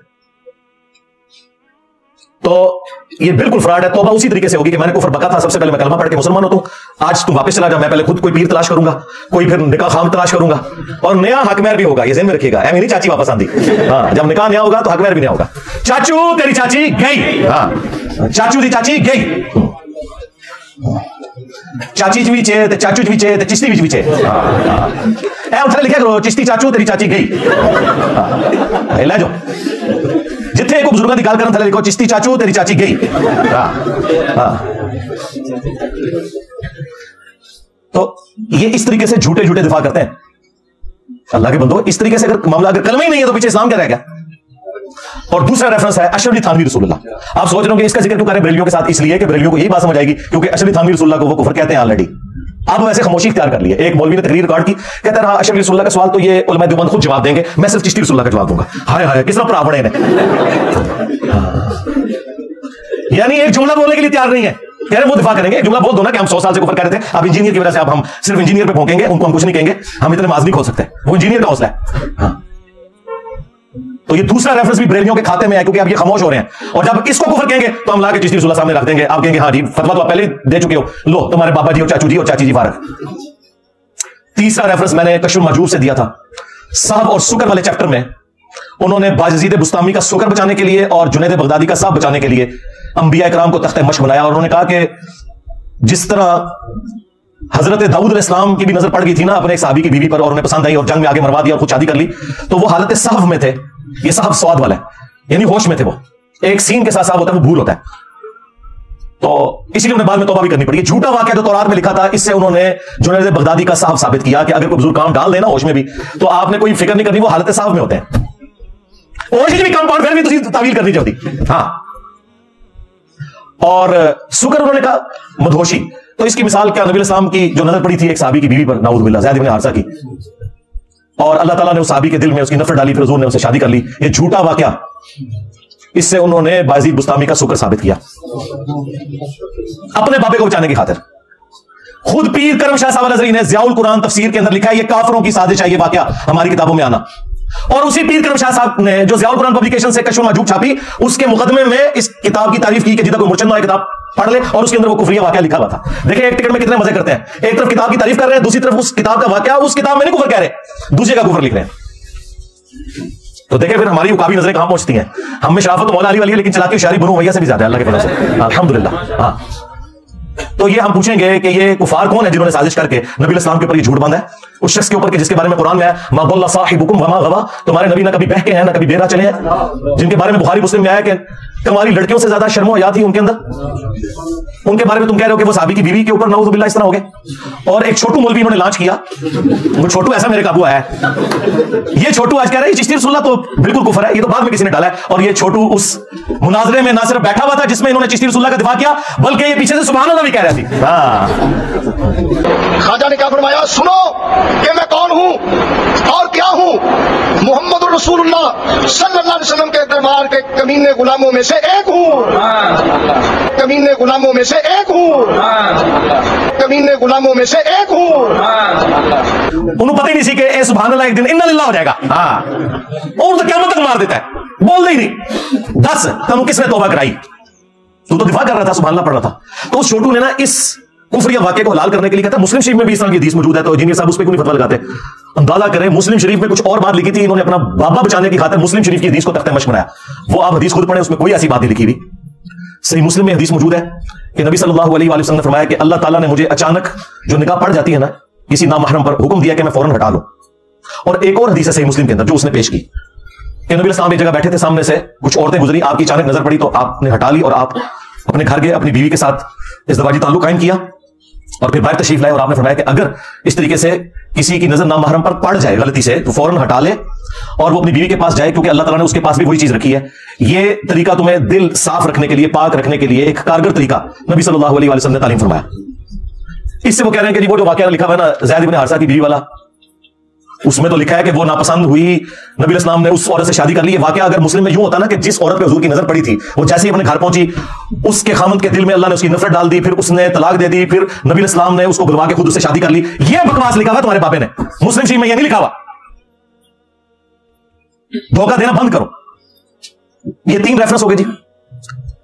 तो ये बिल्कुल फ्रॉड है। तौबा उसी तरीके से होगी कि मैंने कुफर बका था, सबसे पहले मैं कलमा पढ़ के मुसलमान होता हूं, आज तू वापस चला जा, मैं पहले खुद कोई पीर तलाश करूंगा, कोई फिर निकाह खाम तलाश करूंगा, और नया हकमैर भी होगा, ये ज़हन में रखिएगा। मेरी चाची वापस आंदी, हाँ, जब निकाह नया होगा तो हकमैर भी नया होगा। चाचू तेरी चाची गई, हाँ, चाचू दी चाची गई, चाची भी चे ते चाचू भी चे ते चिश्ती भी चे, उठे लिखा करो चिश्ती चाचू तेरी चाची गई, ले जाओ जिथे को बुजुर्गों की गल करन थले लिखो चिश्ती चाचू तेरी चाची गई। तो ये इस तरीके से झूठे झूठे दिफा करते हैं अल्लाह के बंदो। इस तरीके से अगर मामला अगर कलमा ही नहीं है तो पीछे इस्लाम क्या रह गया। और दूसरा रेफरेंस है अशरफ अली थानवी रसूलुल्लाह। आप सोच रहे हो कि इसका जिक्र क्यों करें बरेलियों के साथ, इसलिए कि बरेलियों को यही बात समझ आएगी क्योंकि अशरफ अली थानवी रसूलुल्लाह को वो कुफर कहते हैं ऑलरेडी। आप वैसे खामोशी इख्तियार कर लिए। एक मौलवी ने तकरीर रिकॉर्ड की, कहता रहा अशरफ अली रसूलुल्लाह का सवाल तो ये उलमा देवबंद खुद जवाब देंगे, मैं सिर्फ चिश्ती रसूलुल्लाह का जवाब दूंगा। हाय हाय किस तरह प्रावण है, यानी एक जुमला बोलने के लिए तैयार नहीं है, कह रहे वो दिफा करेंगे। एक जुमला बोल दो ना कि हम 100 साल से कुफर कर रहे थे, अब इंजीनियर की वजह से अब हम सिर्फ इंजीनियर पे भोंकेंगे, उनको हम कुछ नहीं कहेंगे, हम इतने माज नहीं खोल सकते, वो इंजीनियर का हौसला है। हाँ। तो ये दूसरा रेफरेंस भी बरेलियों के खाते में है क्योंकि अब ये खामोश हो रहे हैं, और जब इसको कुफर कहेंगे तो हम लाके चिश्ती रसूलुल्लाह सामने रख देंगे। आप कहेंगे हाँ जी फतवा तो आप पहले दे चुके हो, लो तुम्हारे बाबा जी और चाचू जी और चाची जी फारग। तीसरा रेफरेंस मैंने कशफुल महजूब से दिया था, साहब और सुकर वाले चैप्टर में उन्होंने बायजीद बुस्तामी का सुकर बचाने के लिए और जुनैद बगदादी का साहब बचाने के लिए अंबिया इकराम को तख्ते मश्क बनाया। और उन्होंने कहा कि जिस तरह हजरत दाऊद अलैहिस्सलाम की भी नजर पड़ गई थी ना अपने एक साहबी की बीवी पर, और उन्हें पसंद आई और जंग में आगे मरवा दिया और खुद शादी कर ली, तो वो हालत साहब में थे। ये साहब स्वाद वाला है, यानी होश में थे। वो एक सीन के साथ साहब होता है, वो भूल होता है, तो इसीलिए उन्हें बाद में तौबा भी करनी पड़ी। झूठा वाकया जो तौरात में लिखा था, इससे उन्होंने जुनैद बगदादी का साहब साबित किया कि अगर कोई बुजुर्ग काम डाल देना होश में भी तो आपने कोई फिक्र नहीं करनी, वो हालत साहब में होते हैं। होश भी कंपाउंड फिर भी तावील करनी चाहिए। हाँ, और सुकर उन्होंने कहा मदहोशी, तो इसकी मिसाल क्या नबी इस्लाम की जो नजर पड़ी थी एक साहबी की बीवी पर, नाऊज़ बिल्लाह, ज़ैद इब्न हारिसा की, और अल्लाह ताला ने उस साहबी के दिल में उसकी नफरत डाली, फिर हुजूर ने उससे शादी कर ली। ये झूठा वाकया, इससे उन्होंने बायजीद बुस्तामी का सुकर साबित किया अपने बाबे को बचाने की खातिर। खुद पीर करम शाह साहब नजरी ने ज़ियाउल कुरान तफसीर के अंदर लिखा है ये काफिरों की साजिश है ये वाकया हमारी किताबों में आना। और उसी पीर करम शाह साहब ने जो ज़ियाउल कुरान पब्लिकेशन से कशफुल महजूब छापी, उसके मुकदमे में इस किताब की तारीफ की कि जितना कोई मुर्शद किताब पढ़ ले, और उसके अंदर वो कुफरिया वाकया लिखा हुआ था। देखिए एक टिकट में कितने मजे करते हैं, एक तरफ किताब की तारीफ कर रहे हैं, दूसरी तरफ उस किताब का वाकया उस किताब में नहीं कुफर कह रहे, दूसरे का कुफर लिख रहे हैं। तो देखिए फिर हमारी उकाबी नजरें कहां पहुंचती हैं। हम में शराफत तो मौला अली वाली है, लेकिन चलाकी शायरी बनो भैया से भी ज्यादा है अल्लाह के फजल से, अल्हम्दुलिल्लाह। हाँ, तो ये हम पूछेंगे कि ये कुफार कौन है जिन्होंने साजिश करके नबी इस्लाम के ऊपर ये झूठ बांधा है, उस शख्स के ऊपर जिसके बारे में कुरान में है मा दल्ला साहिबुकुम वमा गवा, तुम्हारे नबी ना कभी बहके हैं ना कभी बेरा चले हैं, जिनके बारे में बुखारी मुस्लिम में आया कि तुम्हारी लड़कियों से ज्यादा शर्मो हया थी उनके अंदर, उनके बारे में तुम कह रहे हो कि वो साहबी की बीवी के ऊपर नाऊज़ बिल्लाह इस तरह हो गए। और एक छोटू मौलवी इन्होंने लॉन्च किया, वो छोटू ऐसा मेरे काबू आया है, ये छोटू आज कह रहा है चिश्ती रसूलुल्लाह तो बिल्कुल कुफर है, ये तो बाद में किसी ने डाला है। और ये छोटू उस मुनाजरे में ना सिर्फ बैठा हुआ था जिसमें इन्होंने चिश्ती रसूलुल्लाह का दिफा किया, बल्कि ये पीछे से सुभान अल्लाह भी कह रहा थी। ख्वाजा ने क्या फरमाया, सुनो कि मैं कौन हूं और क्या हूं, मोहम्मद रसूलुल्लाह सल्लल्लाहु अलैहि वसल्लम के दरबार के कमीने गुलामों में से एक हूं, कमीने गुलामों में से एक हूं, कमीने गुलामों में से एक हूं। उन्हें पता ही नहीं सी कि ए सुभान अल्लाह एक दिन इन्ना लिल्लाह हो जाएगा। हाँ, और तो क़यामत तक मार देता है, बोल ही नहीं। दस तनु किसने तौबा कराई, तू तो दिफा कर रहा था, सुभान अल्लाह पढ़ रहा था। तो उस छोटू ने ना इस कुफरिया वाक़े को हलाल करने के लिए कहता मुस्लिम शरीफ में भी इस तरह की हदीस मौजूद है, तो इंजीनियर साहब उस पर क्यों नहीं फतवा लगाते। अंदाजा करें मुस्लिम शरीफ में कुछ और बात लिखी थी, इन्होंने अपना बाबा बचाने की खातिर मुस्लिम शरीफ की हदीस को तख्ते मश्क बनाया। वो आप हदीस खुद पढ़े, उसमें कोई ऐसी बात नहीं लिखी हुई। सही मुस्लिम में हदीस मौजूद है कि नबी सल्लल्लाहु अलैहि वसल्लम ने फरमाया कि अल्लाह ताला ने मुझे अचानक जो निगाह पड़ जाती है ना किसी नामहरम पर, हुक्म दिया कि मैं फौरन हटा लूं। और एक और हदीस है सही मुस्लिम के अंदर जो उसने पेश की कि नबी सल्लल्लाहु एक जगह बैठे थे, सामने से कुछ औरतें गुजरी, आपकी अचानक नजर पड़ी तो आपने हटा ली और आप अपने घर गए, अपनी बीवी के साथ इज़्दिवाजी ताल्लुक कायम किया और फिर बाहर तशरीफ लाए और आपने फरमाया कि अगर इस तरीके से किसी की नजर नामहरम पर पड़ जाए गलती से तो फौरन हटा ले और वो अपनी बीवी के पास जाए, क्योंकि अल्लाह ताला ने उसके पास भी वही चीज रखी है। ये तरीका तुम्हें दिल साफ रखने के लिए, पाक रखने के लिए एक कारगर तरीका नबी सल्लल्लाहु अलैहि वसल्लम ने तालीम फरमाया। इससे वो कह रहे हैं कि वो जो वाकया लिखा हुआ है ना ज़ैद इब्न हारिसा की बीवी वाला, उसमें तो लिखा है कि वो नापसंद हुई, नबी इस्लाम ने उस औरत से शादी कर ली। वाकया अगर मुस्लिम में यूं होता ना कि जिस औरत पे हुजूर की नजर पड़ी थी वो जैसे ही अपने घर पहुंची उसके खामद के दिल में अल्लाह ने उसकी नफरत डाल दी, फिर उसने तलाक दे दी, फिर नबी इस्लाम ने उसको बुलवा के खुद उससे शादी कर ली। ये बकवास लिखा हुआ तुम्हारे बाबे ने, मुस्लिम शरीफ में यह नहीं लिखा हुआ। धोखा देना बंद करो। ये 3 रेफरेंस हो गए जी।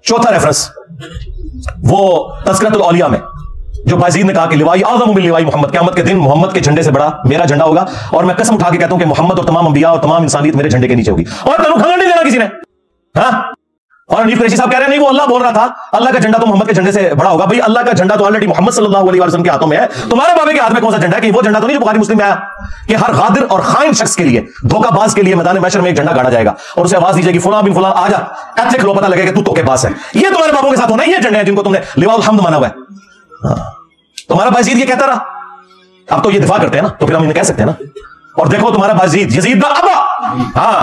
चौथा रेफरेंस वो तज़किरतुल औलिया में जो बायज़ीद ने कहा कि लिवाई आज़म मिन लिवाई मोहम्मद, क़यामत के दिन मोहम्मद के झंडे से बड़ा मेरा झंडा होगा और मैं कसम उठा के कहता हूं कि मोहम्मद और तमाम अंबिया और तमाम इंसानियत मेरे झंडे के नीचे होगी। और तनु खंगन नहीं देना किसी ने। हाँ, और हनीफ कुरैशी साहब कह रहे हैं नहीं वो अल्लाह बोल रहा था, अल्लाह का झंडा तो मोहम्मद के झंडे से बड़ा होगा। भाई अल्लाह का झंडा तो ऑलरेडी मोहम्मद सल्लल्लाहु अलैहि वसल्लम के हाथों में है, तुम्हारे बाबे के हाथ में कौन सा झंडा है? कि वो झंडा तो नहीं जो बुखारी मुस्लिम में आया कि हर गादिर और खाइन शख्स के लिए, धोखाबाज के लिए मैदान महशर में एक झंडा गाड़ा जाएगा और उसे आवाज दी जाएगी फुला बिन फुला आजा, ऐसे खिलो पता लगेगा तू धोखेबाज है। ये तुम्हारे बाबों के साथ होना, ये झंडे हैं जिनको तुमने लिवाउल हम्द माना हुआ है। तुम्हारा बायज़ीद ये कहता रहा, अब तो ये दिफा करते हैं ना तो फिर हम इन्हें कह सकते हैं ना। और देखो तुम्हारा बायज़ीद यजीद दा अबा, हाँ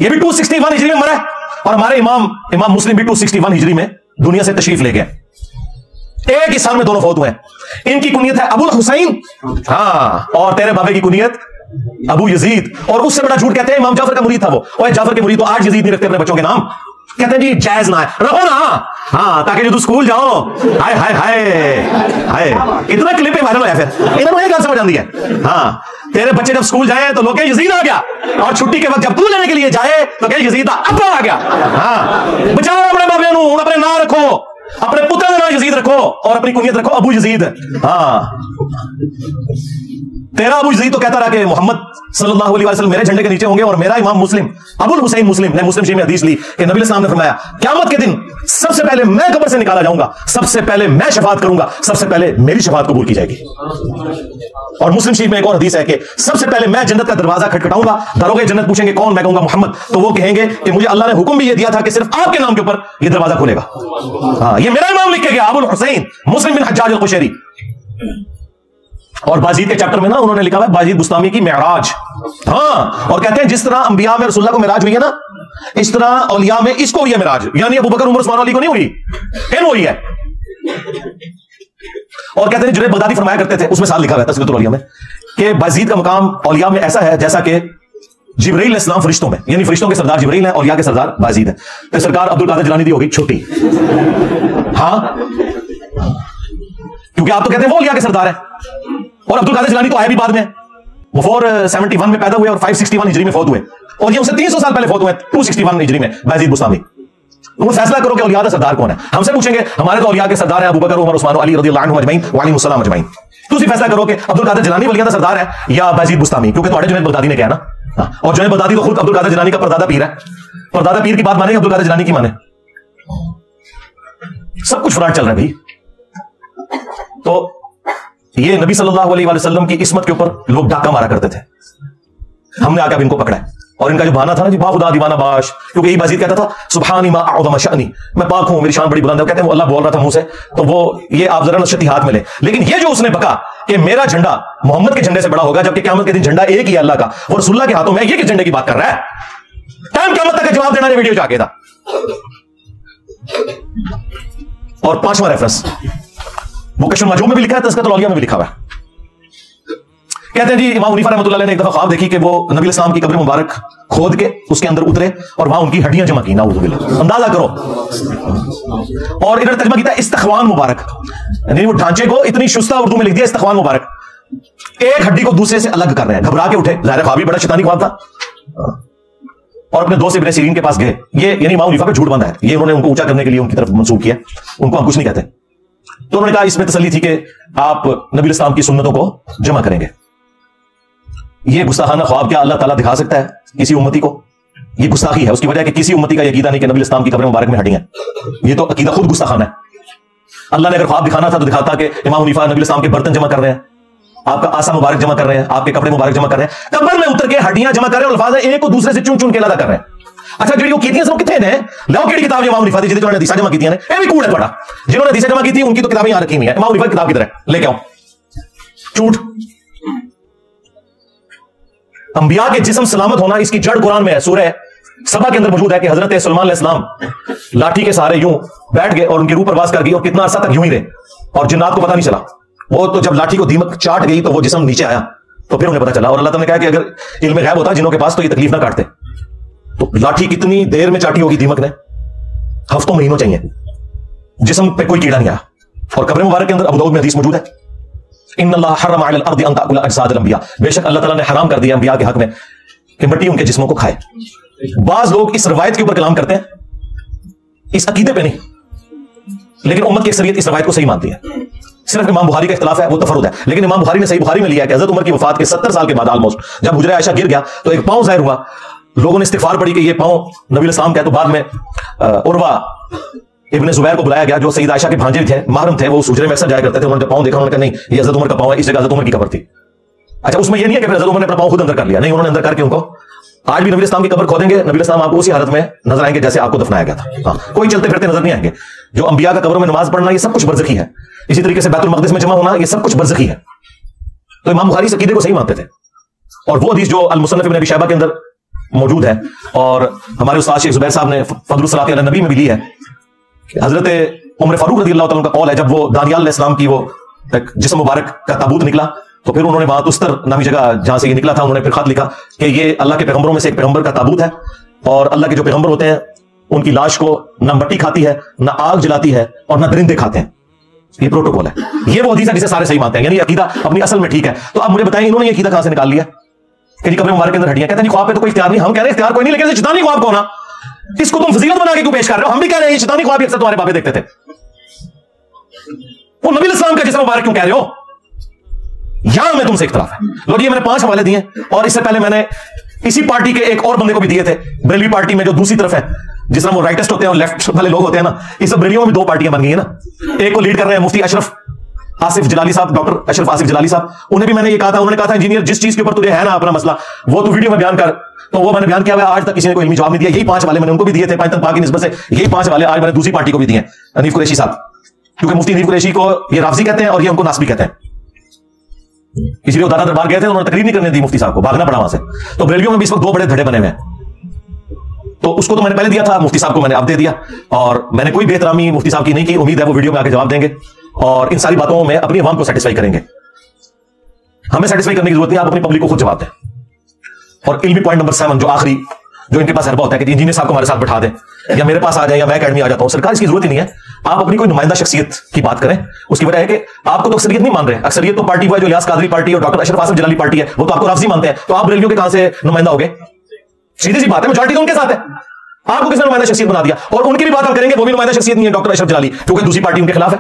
ये भी 261 हिजरी में मरा है और हमारे इमाम मुस्लिम भी 261 हिजरी में दुनिया से तशरीफ ले गए। एक ही साल में दोनों फौत हुए। इनकी कुनियत है अबुल हुसैन, हाँ, और तेरे बाबे की कुनियत अबू यजीद। और उससे बड़ा झूठ कहते हैं इमाम जाफर का मुरीद था वो। और जाफर के मुरीद तो आज यजीद नहीं रखते अपने बच्चों के नाम, कहते हैं जी जायज ना है, रहो ना, हाँ, ताकि जो तू स्कूल जाओ। हाय हाय हाय हाय, इतना क्लिप वायरल होया फिर इन्होंने एक गल समझ आती है। हाँ, तेरे बच्चे जब स्कूल जाए तो लोग यजीद आ गया, और छुट्टी के वक्त जब तू लेने के लिए जाए तो क्या यजीद अब्बा आ गया। हाँ, बचाओ अपने बाबे नू, अपने नाम रखो, अपने पुत्र का नाम यजीद रखो और अपनी कुनियत रखो अबू यजीद। हाँ, तेरा अबू यजीद तो कहता रहा कि मोहम्मद सल्लल्लाहु अलैहि वसल्लम मेरे झंडे के नीचे होंगे, और मेरा इमाम मुस्लिम अबुल हुसैन मुस्लिम ने मुस्लिम शरीफ में हदीस ली कि नबी इस्लाम ने फरमाया क़यामत के दिन सबसे पहले मैं कब्र से निकाला जाऊंगा, सबसे पहले मैं शफाअत करूंगा, सबसे पहले मेरी शफाअत कबूल की जाएगी। और मुस्लिम शरीफ में एक और हदीस है कि सबसे पहले मैं जन्नत का दरवाजा खटखटाऊंगा, दरोगे जन्नत पूछेंगे कौन, मैं कहूंगा मोहम्मद, तो वो कहेंगे कि मुझे अल्लाह ने हुक्म भी ये दिया था कि सिर्फ आपके नाम के ऊपर ये दरवाजा खुलेगा। हाँ, ये मेरा इमाम लिख के गया अबुल हुसैन मुस्लिम बिन हज्जाज अल-कुशैरी। और बाजीद के चैप्टर में ना उन्होंने लिखा हुआ है बाजीद बुस्तामी की मेराज। हाँ, और कहते हैं जिस तरह अंबिया में रसूलुल्लाह को मेराज हुई है ना, इस तरह औलिया में इसको हुई है मेराज, यानी अबू बकर उमर उस्मान अली को नहीं हुई, इन हुई है। और कहते हैं जुनैद बगदादी फरमाया करते थे, उसमें साल लिखा हुआ है तस्वीरुल औलिया में कि बाजीद का मकाम औलिया में ऐसा है जैसा कि जिब्रील अलैहिस्सलाम फरिश्तों में, यानी फरिश्तों के सरदार जिब्रील है, औलिया के सरदार बाजीद है। तो सरकार अब्दुल कादिर जिलानी दी होगी छोटी। हाँ, क्योंकि आप तो कहते हैं वो औलिया के सरदार है, और अब्दुल कादिर जिलानी तो आए भी बाद में, वो 471 में पैदा हुए और 561 हिजरी में फौत हुए, और ये उससे 300 साल पहले फौत हुए 261 हिजरी में बाजीद बुस्तामी। तुम फैसला करो कि औलिया का सरदार कौन है। हमसे पूछेंगे हमारे तो औलिया के सरदार है अबू बकर उमर उस्मान अली रज़ियल्लाहु अन्हुम अजमईन व अलैहिमुस्सलाम अजमईन। तुम फैसला करो कि अब्दुल कादिर जिलानी औलिया का सरदार है या बाजीद बुस्तामी, क्योंकि तुम्हारे जुनैद बगदादी ने कहा ना। और जुनैद बगदादी तो खुद अब्दुल कादिर जिलानी का परदादा पीर है, परदादा पीर की बात माने अब्दुल कादिर जिलानी की माने, सब कुछ फ्रॉड चल रहा है भाई। तो ये नबी सल्लल्लाहु अलैहि वसल्लम की इस्मत के ऊपर लोग डाका मारा करते थे, हमने आकर इनको पकड़ा है। और इनका जो बहाना था ना जी बाखुदा दीवाना बाश, क्योंकि यही बाजीद कहता था सुब्हानी मा अअज़म शअनी, मैं पाक हूं, मेरी शान बड़ी बुलंद है। कहते हैं वो अल्लाह बोल रहा था मुंह से, तो वो ये आप जरा नशती हाथ में ले। लेकिन ये जो उसने बका कि मेरा झंडा मोहम्मद के झंडे से बड़ा होगा, जबकि क़यामत के दिन झंडा एक ही है अल्लाह का, वो रसूलुल्लाह के हाथों में, ये किस झंडे की बात कर रहा है? टाइम क़यामत तक जवाब देना वीडियो जाके था। और 5वां रेफरेंस वो कश्फ मजूम में भी लिखा है, तज़किरतुल औलिया में भी लिखा हुआ है। कहते हैं जी इमाम हनीफा रहमतुल्लाह अलैह ने एक दफा ख्वाब देखी कि वो नबी इस्लाम की कब्र मुबारक खोद के उसके अंदर उतरे और वहां उनकी हड्डियां जमा की। नाउज़ुबिल्लाह, अंदाजा करो। और इधर तर्जुमा किया इस्तख्वान मुबारक, यानी वो ढांचे को इतनी शुस्ता उर्दू में लिख दिया इस्तख्वान मुबारक, एक हड्डी को दूसरे से अलग कर रहे हैं। घबरा के उठे, ज़ाहिर ख्वाब भी बड़ा शैतानी ख्वाब था, और अपने दोस्त इब्न सीरीन के पास गए। ये यानी इमाम हनीफा पे झूठ बंधा है, ये उन्होंने उनको ऊंचा करने के लिए उनकी तरफ मंसूब किया, उनको हम कुछ नहीं कहते। तो उन्होंने कहा इसमें तसल्ली थी कि आप नबी इस्लाम की सुन्नतों को जमा करेंगे। ये गुस्ताखाना ख्वाब क्या अल्लाह ताला दिखा सकता है किसी उम्मती को? ये गुस्ताखी है। उसकी वजह है कि किसी उम्मती का ये अकीदा नहीं कि नबी इस्लाम की कब्र मुबारक में हड्डियां हैं। ये तो अकीदा खुद गुस्ताखाना है। अल्लाह ने अगर ख्वाब दिखाना था तो दिखाता कि इमाम हनीफा नबी इस्लाम के बर्तन जमा कर रहे हैं, आपका आसा मुबारक जमा कर रहे हैं, आपके कपड़े मुबारक जमा कर रहे हैं, कब्र में उतर के हड्डियां जमा कर रहे हैं और अल्फाज एक को दूसरे से चुन चुन के अलग कर रहे हैं। अच्छा जी वो कीतियां सब कितने हैं? लाओ केड़ी किताब इमाम हनीफा दी जिन्होंने हदीसां जमा कीतियां ने, ये भी कूड़ है थोड़ा। जिन्होंने हदीसां जमा की थी उनकी तो किताबें यहां रखी हुई हैं। इमाम हनीफा की किताब किधर है? लेके आओ। झूठ। अंबिया के जिस्म सलामत होना इसकी जड़ कुरान में है। सूरह सबा के अंदर मौजूद है कि हजरत सुलेमान अलैहिस्सलाम लाठी के सहारे यूं बैठ गए और उनकी रूह परवाज कर गई और कितना अरसा तक यूं ही रहे और जिन्नात को पता नहीं चला। वो तो जब लाठी को दीमक चाट गई तो वो जिस्म नीचे आया तो फिर उन्हें पता चला। और अल्लाह ताला ने कहा कि अगर इल्म गैब होता जिन्हों के पास तो ये तकलीफ ना काटते। तो लाठी कितनी देर में चाटी होगी दीमक ने? हफ्तों महीनों चाहिए। जिस्म पे कोई कीड़ा नहीं आया। और कब्र मुबारक के अंदर अबू दाऊद में हदीस मौजूद है, इन्नल्लाह हर्रम अलल अर्दि अन ताकुल अजसादल अंबिया, बेशक अल्लाह ताला ने हराम कर दिया अंबिया के हक में कि मिट्टी उनके जिस्मों को खाए। बाज लोग इस रवायत के ऊपर कलाम करते हैं, इस अकीदे पे नहीं, लेकिन उम्मत की अक्सरियत इस रवायत को सही मानती है। सिर्फ इमाम बुखारी का इख्तिलाफ है, वो तफरुद है, लेकिन इमाम बुखारी ने सही बुखारी में लिया है कि हज़रत उमर की वफात के 70 साल के बाद ऑलमोस्ट जब हुजरा आयशा गिर गया तो एक पांव जाहिर हुआ। लोगों ने इस्तिगफार पढ़ी कि ये पांव नबी इस्लाम का है। तो बाद में उर्वा इब्ने जुबैर को बुलाया गया जो सईद आयशा के भांजे थे, महरम थे, वो उस हुजरे में अक्सर जाया करते थे। उन्होंने जब पांव देखा उन्होंने कहा नहीं ये हज़रत उमर का पांव है, इस जगह हज़रत उमर की कब्र थी। अच्छा उसमें ये नहीं है कि हज़रत उमर ने अपना पांव खुद अंदर कर लिया, नहीं, उन्होंने अंदर करके उनको आज भी नबी इस्लाम की कब्र खोदेंगे, नबी इस्लाम आपको उसी हालत में नजर आएंगे जैसे आपको दफनाया गया था। हाँ, कोई चलते फिरते नजर नहीं आएंगे। जो अंबिया का कब्रों में नमाज पढ़ना ये सब कुछ बरज़खी है। इसी तरीके से बैतुल मक़दिस में जमा होना ये सब कुछ बरज़खी है। तो इमाम बुखारी इस अकीदे को सही मानते थे। और वो हदीस जो अल मुसन्नफ़ इब्न अबी शैबा के अंदर मौजूद है और हमारे उस्ताद शेख ज़ुबैर साहब ने फज़लुस सलात अला नबी में भी ली है, हजरत उमर फारूक रज़ियल्लाहु तआला का कौल है, जब वो दानियाल अलैहिस्सलाम की वो जिस्म मुबारक का ताबूत निकला तो फिर उन्होंने वहां तुस्तर नामी जगह जहां से ये निकला था उन्होंने फिर खत लिखा कि ये अल्लाह के पैगंबरों में से एक पैगंबर का ताबूत है और अल्लाह के जो पैगंबर होते हैं उनकी लाश को न मट्टी खाती है, न आग जलाती है और न दरिंदे खाते हैं। ये प्रोटोकॉल है। ये वो हदीस है जिसे सारे सही मानते हैं, यानी अकीदा अपनी असल में ठीक है। तो अब मुझे बताएं इन्होंने ये अकीदा कहां से निकाल लिया कि जी कब्र मुबारक के अंदर हड्डियां? कहते हैं ख्वाब पे तो कोई इख्तियार नहीं। हम कह रहे हैं इख्तियार कोई नहीं, लेकिन शैतानी ख्वाब को ना इसको तुम फजीलत बना के क्यों पेश कर रहे हो? हम भी कह रहे हैं ये शैतानी ख्वाब अक्सर तुम्हारे बाबे देखते थे। वो नबी इस्लाम का जिस्म मुबारक क्यों कह रहे हो? यहां में तुमसे इख्तिलाफ है। लो जी मैंने 5 हवाले दिए और इससे पहले मैंने इसी पार्टी के एक और बंदे को भी दिए थे, बरेलवी पार्टी में जो दूसरी तरफ है, जिस तरह वो राइटिस्ट होते हैं और लेफ्ट वाले लोग होते हैं ना, इस सब बरेलियों में 2 पार्टियां बन गई है ना। एक को लीड कर रहे हैं मुफ्ती अशरफ आसिफ जलाली साहब, डॉक्टर अशरफ आसिफ जलाली साहब। उन्हें भी मैंने ये कहा था, उन्होंने कहा था इंजीनियर जिस चीज के ऊपर तुझे है ना अपना मसला वो तू वीडियो में बयान कर, तो वो मैंने बयान किया हुआ। आज तक किसी ने कोई इल्मी जवाब नहीं दिया। यही 5 हवाले मैंने उनको भी दिए थे पाकिस्तान पाक की निस्बत से, यही 5 हवाले आज मैंने दूसरी पार्टी को भी दिए, हनीफ कुरैशी साहब, क्योंकि मुफ्ती हनीफ कुरैशी को ये राफजी कहते हैं और ये उनको नासबी कहते हैं। इसलिए वो दादा दरबार गए थे, उन्होंने तकरीर नहीं करने दी मुफ्ती साहब को, भागना पड़ा वहां से। तो बरेलियों में भी इस वक्त 2 बड़े धड़े बने हुए हैं। तो उसको तो मैंने पहले दिया था, मुफ्ती साहब को मैंने अब दे दिया और मैंने कोई बेहतरामी मुफ्ती साहब की नहीं की। उम्मीद है वो वीडियो में आके जवाब देंगे और इन सारी बातों में अपनी अवाम को सेटिस्फाई करेंगे। हमें सेटिस्फाई करने की जरूरत नहीं, आप अपनी पब्लिक को खुद जवाब दें। और इल्मी पॉइंट नंबर 7 जो आखिरी जो इनके पास हरबा होता है कि इंजीनियर साहब को हमारे साथ बैठा दें या मेरे पास आ जाए या मैं अकेडमी आ जाता हूं। सरकार इसकी जरूरत ही नहीं है। आप अपनी कोई नुमाइंदा शख्सियत की बात करें। उसकी वजह है कि आपको तो अक्सरियत नहीं मान रहे। अक्सरियत तो पार्टी हुआ जो इलियास कादरी पार्टी और डॉक्टर अशरफ आसिफ जलाली पार्टी है, वो तो आपको राफजी मानते हैं। तो आप बरेलियों के कहां से नुमाइंदा हो गए? सीधी सी बात है, मेजॉरिटी तो उनके साथ है। आपको किसने नुमाइंदा शख्सियत बना दिया? और उनकी भी बात हम करेंगे, वो भी नुमाइंदा शख्सियत नहीं है डॉक्टर अशरफ जलाली, क्योंकि दूसरी पार्टी उनके खिलाफ है।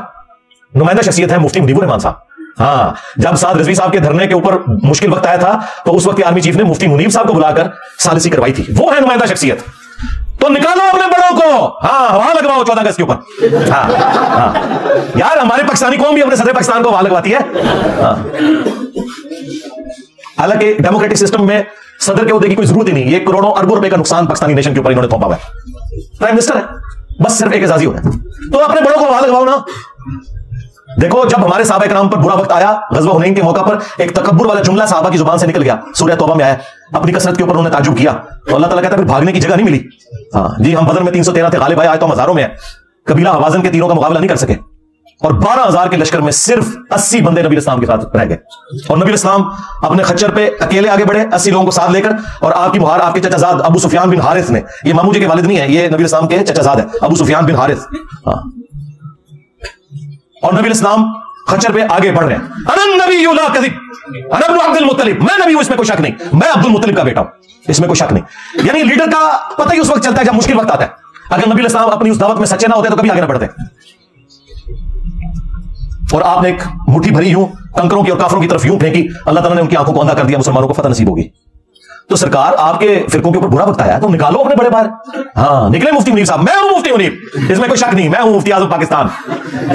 नुमाइंदा शख्सियत है मुफ्ती मुनीबुर रहमान साहब। हाँ, जब साद रिजवी साहब के धरने के ऊपर मुश्किल वक्त आया था तो उस वक्त आर्मी चीफ ने मुफ्ती मुनीब साहब को बुलाकर सालिसी करवाई थी। वो है नुमाइंदा शख्सियत। तो निकालो अपने बड़ों को, हाँ वहां लगवाओ 14 अगस्त के ऊपर। हाँ हाँ यार, हमारे पाकिस्तानी कौम भी अपने सदर पाकिस्तान को वहां लगवाती है। हालांकि डेमोक्रेटिक सिस्टम में सदर के होने की कोई जरूरत ही नहीं। ये करोड़ों अरबों रुपए का नुकसान पाकिस्तानी नेशन के ऊपर इन्होंने थोपा हुआ है। प्राइम मिनिस्टर है, बस सिर्फ एक एजाजी हो है। तो अपने बड़ों को वहां लगवाओ ना। देखो जब हमारे साहबा कराम पर बुरा वक्त आया गज़वा हुनैन के मौका पर, एक तकब्बुर वाला जुमला साहबा की जुबान से निकल गया, सूरह तौबा में आया। अपनी कसरत के ऊपर उन्होंने ताजुब किया तो अल्लाह ताला कहता है फिर भागने की जगह नहीं मिली। हाँ जी, हम बदर में 313 थे, गालिब आए, आए तो हजारों में है। कबीला हवाजन के तीरों का मुकाबला नहीं कर सके और 12,000 के लश्कर में सिर्फ 80 बंदे नबी इस्लाम के साथ रह गए। और नबी इस्लाम अपने खच्चर पे अकेले आगे बढ़े 80 लोगों को साथ लेकर। और आपकी मुहार आपके चचाजाद अबू सुफियान बिन हारिस ने, ये मामू जी के वालिद नहीं है, ये नबी इस्लाम के चचाजाद है, अबू सुफियान बिन हारिस। हाँ। और नबी इस्लाम खच्चर पे आगे बढ़ रहे हैं। अब्दुल मुत्तलिब, मैं नबी हूं, इसमें कोई शक नहीं, मैं अब्दुल मुत्तलिब का बेटा हूं, इसमें कोई शक नहीं। यानी लीडर का पता ही उस वक्त चलता है जब मुश्किल वक्त आता है। अगर नबी इस्लाम अपनी उस दावत में सच्चे ना होते तो कभी आगे ना बढ़ते। और आपने एक मुट्ठी भरी यूं कंकरों की और काफरों की तरफ यूं फेंकी, अल्लाह ताला ने उनकी आंखों को अंधा कर दिया, मुसलमानों को फतह नसीब होगी। तो सरकार आपके फिरकों के ऊपर बुरा वक्त आया है तो निकालो अपने बड़े बाहर। हाँ निकले मुफ्ती मुनीर साहब, मैं हूं मुफ्ती मुनीर, इसमें कोई शक नहीं, मैं हूं मुफ्ती आजम पाकिस्तान।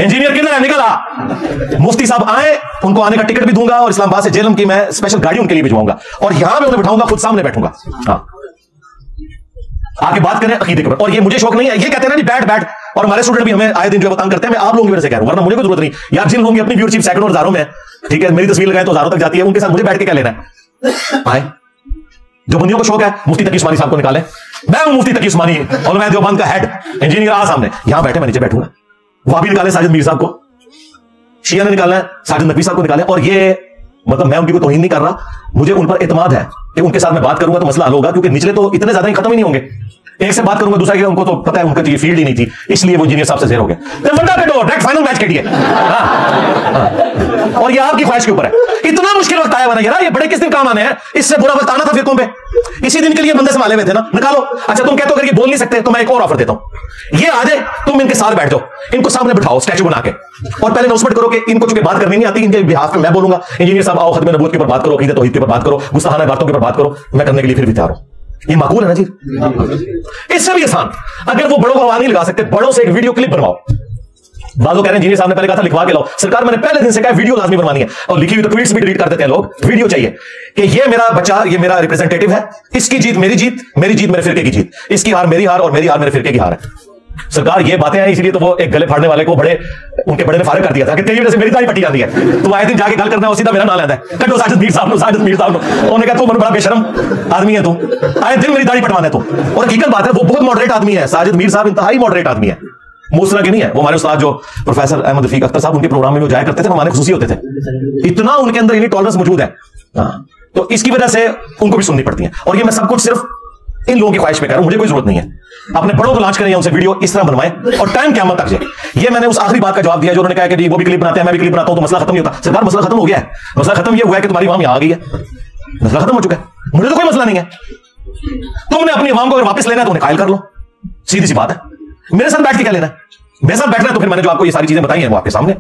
इंजीनियर किधर है, निकला। मुफ्ती साहब आए, उनको आने का टिकट भी दूंगा और इस्लामाबाद से जेलम की मैं स्पेशल गाड़ी उनके लिए भिजवाऊंगा और यहां मैं उन्हें बिठाऊंगा, खुद सामने बैठूंगा। हाँ आके बात करें अकीदे के ऊपर। और ये मुझे शौक नहीं है, ये कहते हैं ना जी बैठ बैठ, और हमारे स्टूडेंट भी हमें आए दिन जो है तंग करते हैं, मैं आप लोगों की वजह से कह रहा हूं, वरना मुझे कोई जरूरत नहीं यार। जिन लोगों की अपनी व्यूअरशिप सैकड़ों और हजारों में है, ठीक है, मेरी तस्वीर लगाए तो हजारों तक जाती है, उनके साथ मुझे बैठ के क्या लेना है। आए जो बंदियों को शौक है मुफ्ती तकी उस्मानी साहब को निकाले, मैं हूं मुफ्ती तकी उस्मानी और मैं देवबंद का हेड इंजीनियर आ सामने, यहां बैठे मैं नीचे बैठूंगा। वहां भी निकाले साजिद मीर साहब को, शिया ने निकालना है साजिद नकवी साहब को निकाले। और ये मतलब मैं उनकी कोई तौहीन नहीं कर रहा, मुझे उन पर एतमाद है कि उनके साथ मैं बात करूंगा तो मसला हल होगा, क्योंकि निचले तो इतने ज्यादा ही खत्म ही नहीं होंगे। एक से बात करूंगा दूसरा के उनको तो पता है उनका फील्ड ही नहीं थी, इसलिए वो इंजीनियर साहब से ज़ेरो हो गए। डायरेक्ट फाइनल मैच खेलिए। और ये आपकी ख्वाहिश के ऊपर है। इतना मुश्किल वक्त आया हुआ ना यार, ये बड़े किस दिन काम आने हैं, इससे बुरा वक्त आना था फिरकों पे, इसी दिन के लिए बंदे संभाले हुए थे ना, निकालो। अच्छा तुम कहते हो अगर ये बोल नहीं सकते तो मैं एक और ऑफर देता हूं, ये आ जाए तुम इनके साथ बैठ जाओ, इनको सामने बिठाओ स्टैचू बना के, और पहले अनाउंसमेंट करो कि इनको चूंकि बात करनी नहीं आती, इनके बिहाफ में मैं बोलूंगा, इंजीनियर साहब आओ खत्म नबूवत के ऊपर बात करो, अकीदत तौहीद के ऊपर बात करो, गुस्ताखाना बातों के ऊपर बात करो, मैं करने के लिए फिर भी तैयार हूं। ये माकूल है ना जी? इससे भी आसान, अगर वो बड़ों को आवाज नहीं लगा सकते, बड़ों से एक वीडियो क्लिप बनवाओ। बाजू कह रहे हैं इंजीनियर साहब ने पहले कहा था लिखवा के लाओ, सरकार मैंने पहले दिन से कहा वीडियो लाजमी बनवानी है, और लिखी हुई तो ट्वीट्स भी डिलीट कर देते हैं लोग। वीडियो चाहिए कि ये मेरा बच्चा, ये मेरा रिप्रेजेंटेटिव है, इसकी जीत मेरी जीत, मेरी जीत मेरे फिरके की जीत, इसकी हार मेरी हार और मेरी हार मेरे फिरके की हार है। सरकार ये बातें हैं, इसलिए तो वो एक गले फाड़ने वाले को उनके बड़े ने फारिग कर दिया था कि तेरी वजह से मेरी दाढ़ी पट्टी जाती है, तो आए दिन जाके गल करना है, सीधा मेरा नाम लेता है, कटो साजिद मीर साहब, साजिद मीर साहब। उन्होंने कहा तू बड़ा बेशरम आदमी है, तू आए दिन मेरी दाढ़ी पटवाना है तू। और हकीकत बात है वो बहुत मॉडरेट आदमी है, साजिद मीर साहब इंतहाई मॉडरेट आदमी है, मूसरा की नहीं है। वो हमारे उस्ताद जो प्रोफेसर अहमद रफीक अख्तर साहब, उनके प्रोग्राम में वो जाया करते थे, हमारे खुसूसी होते थे, इतना उनके अंदर इतनी टॉलरेंस मौजूद है। तो इसकी वजह से उनको भी सुननी पड़ती है। और ये मैं सब कुछ सिर्फ इन लोगों की ख्वाहिश पे कर रहा हूं, मुझे कोई जरूरत नहीं है। अपने बड़ों को लॉन्च करें, उनसे वीडियो इस तरह बनवाएं और टाइम क़यामत तक जाए। ये मैंने उस आखिरी बात का जवाब दिया जो उन्होंने कहा कि वो भी क्लिप बनाते हैं, मैं भी क्लिप बनाता हूं, तो मसला खत्म नहीं होता। सरकार मसला खत्म हो गया है, मसला खत्म ये हुआ है कि तुम्हारी अवाम यहां आ गई है, मसला खत्म हो चुका है, मुझे तो कोई मसला नहीं है। तुमने अपनी अवाम को अगर वापस लेना है तो उन्हें कायल कर लो, सीधी सी बात है। मेरे साथ बैठ के क्या लेना है, मेरे साथ बैठना है तो फिर मैंने जो आपको ये सारी चीजें बताई हैं वो आपके सामने।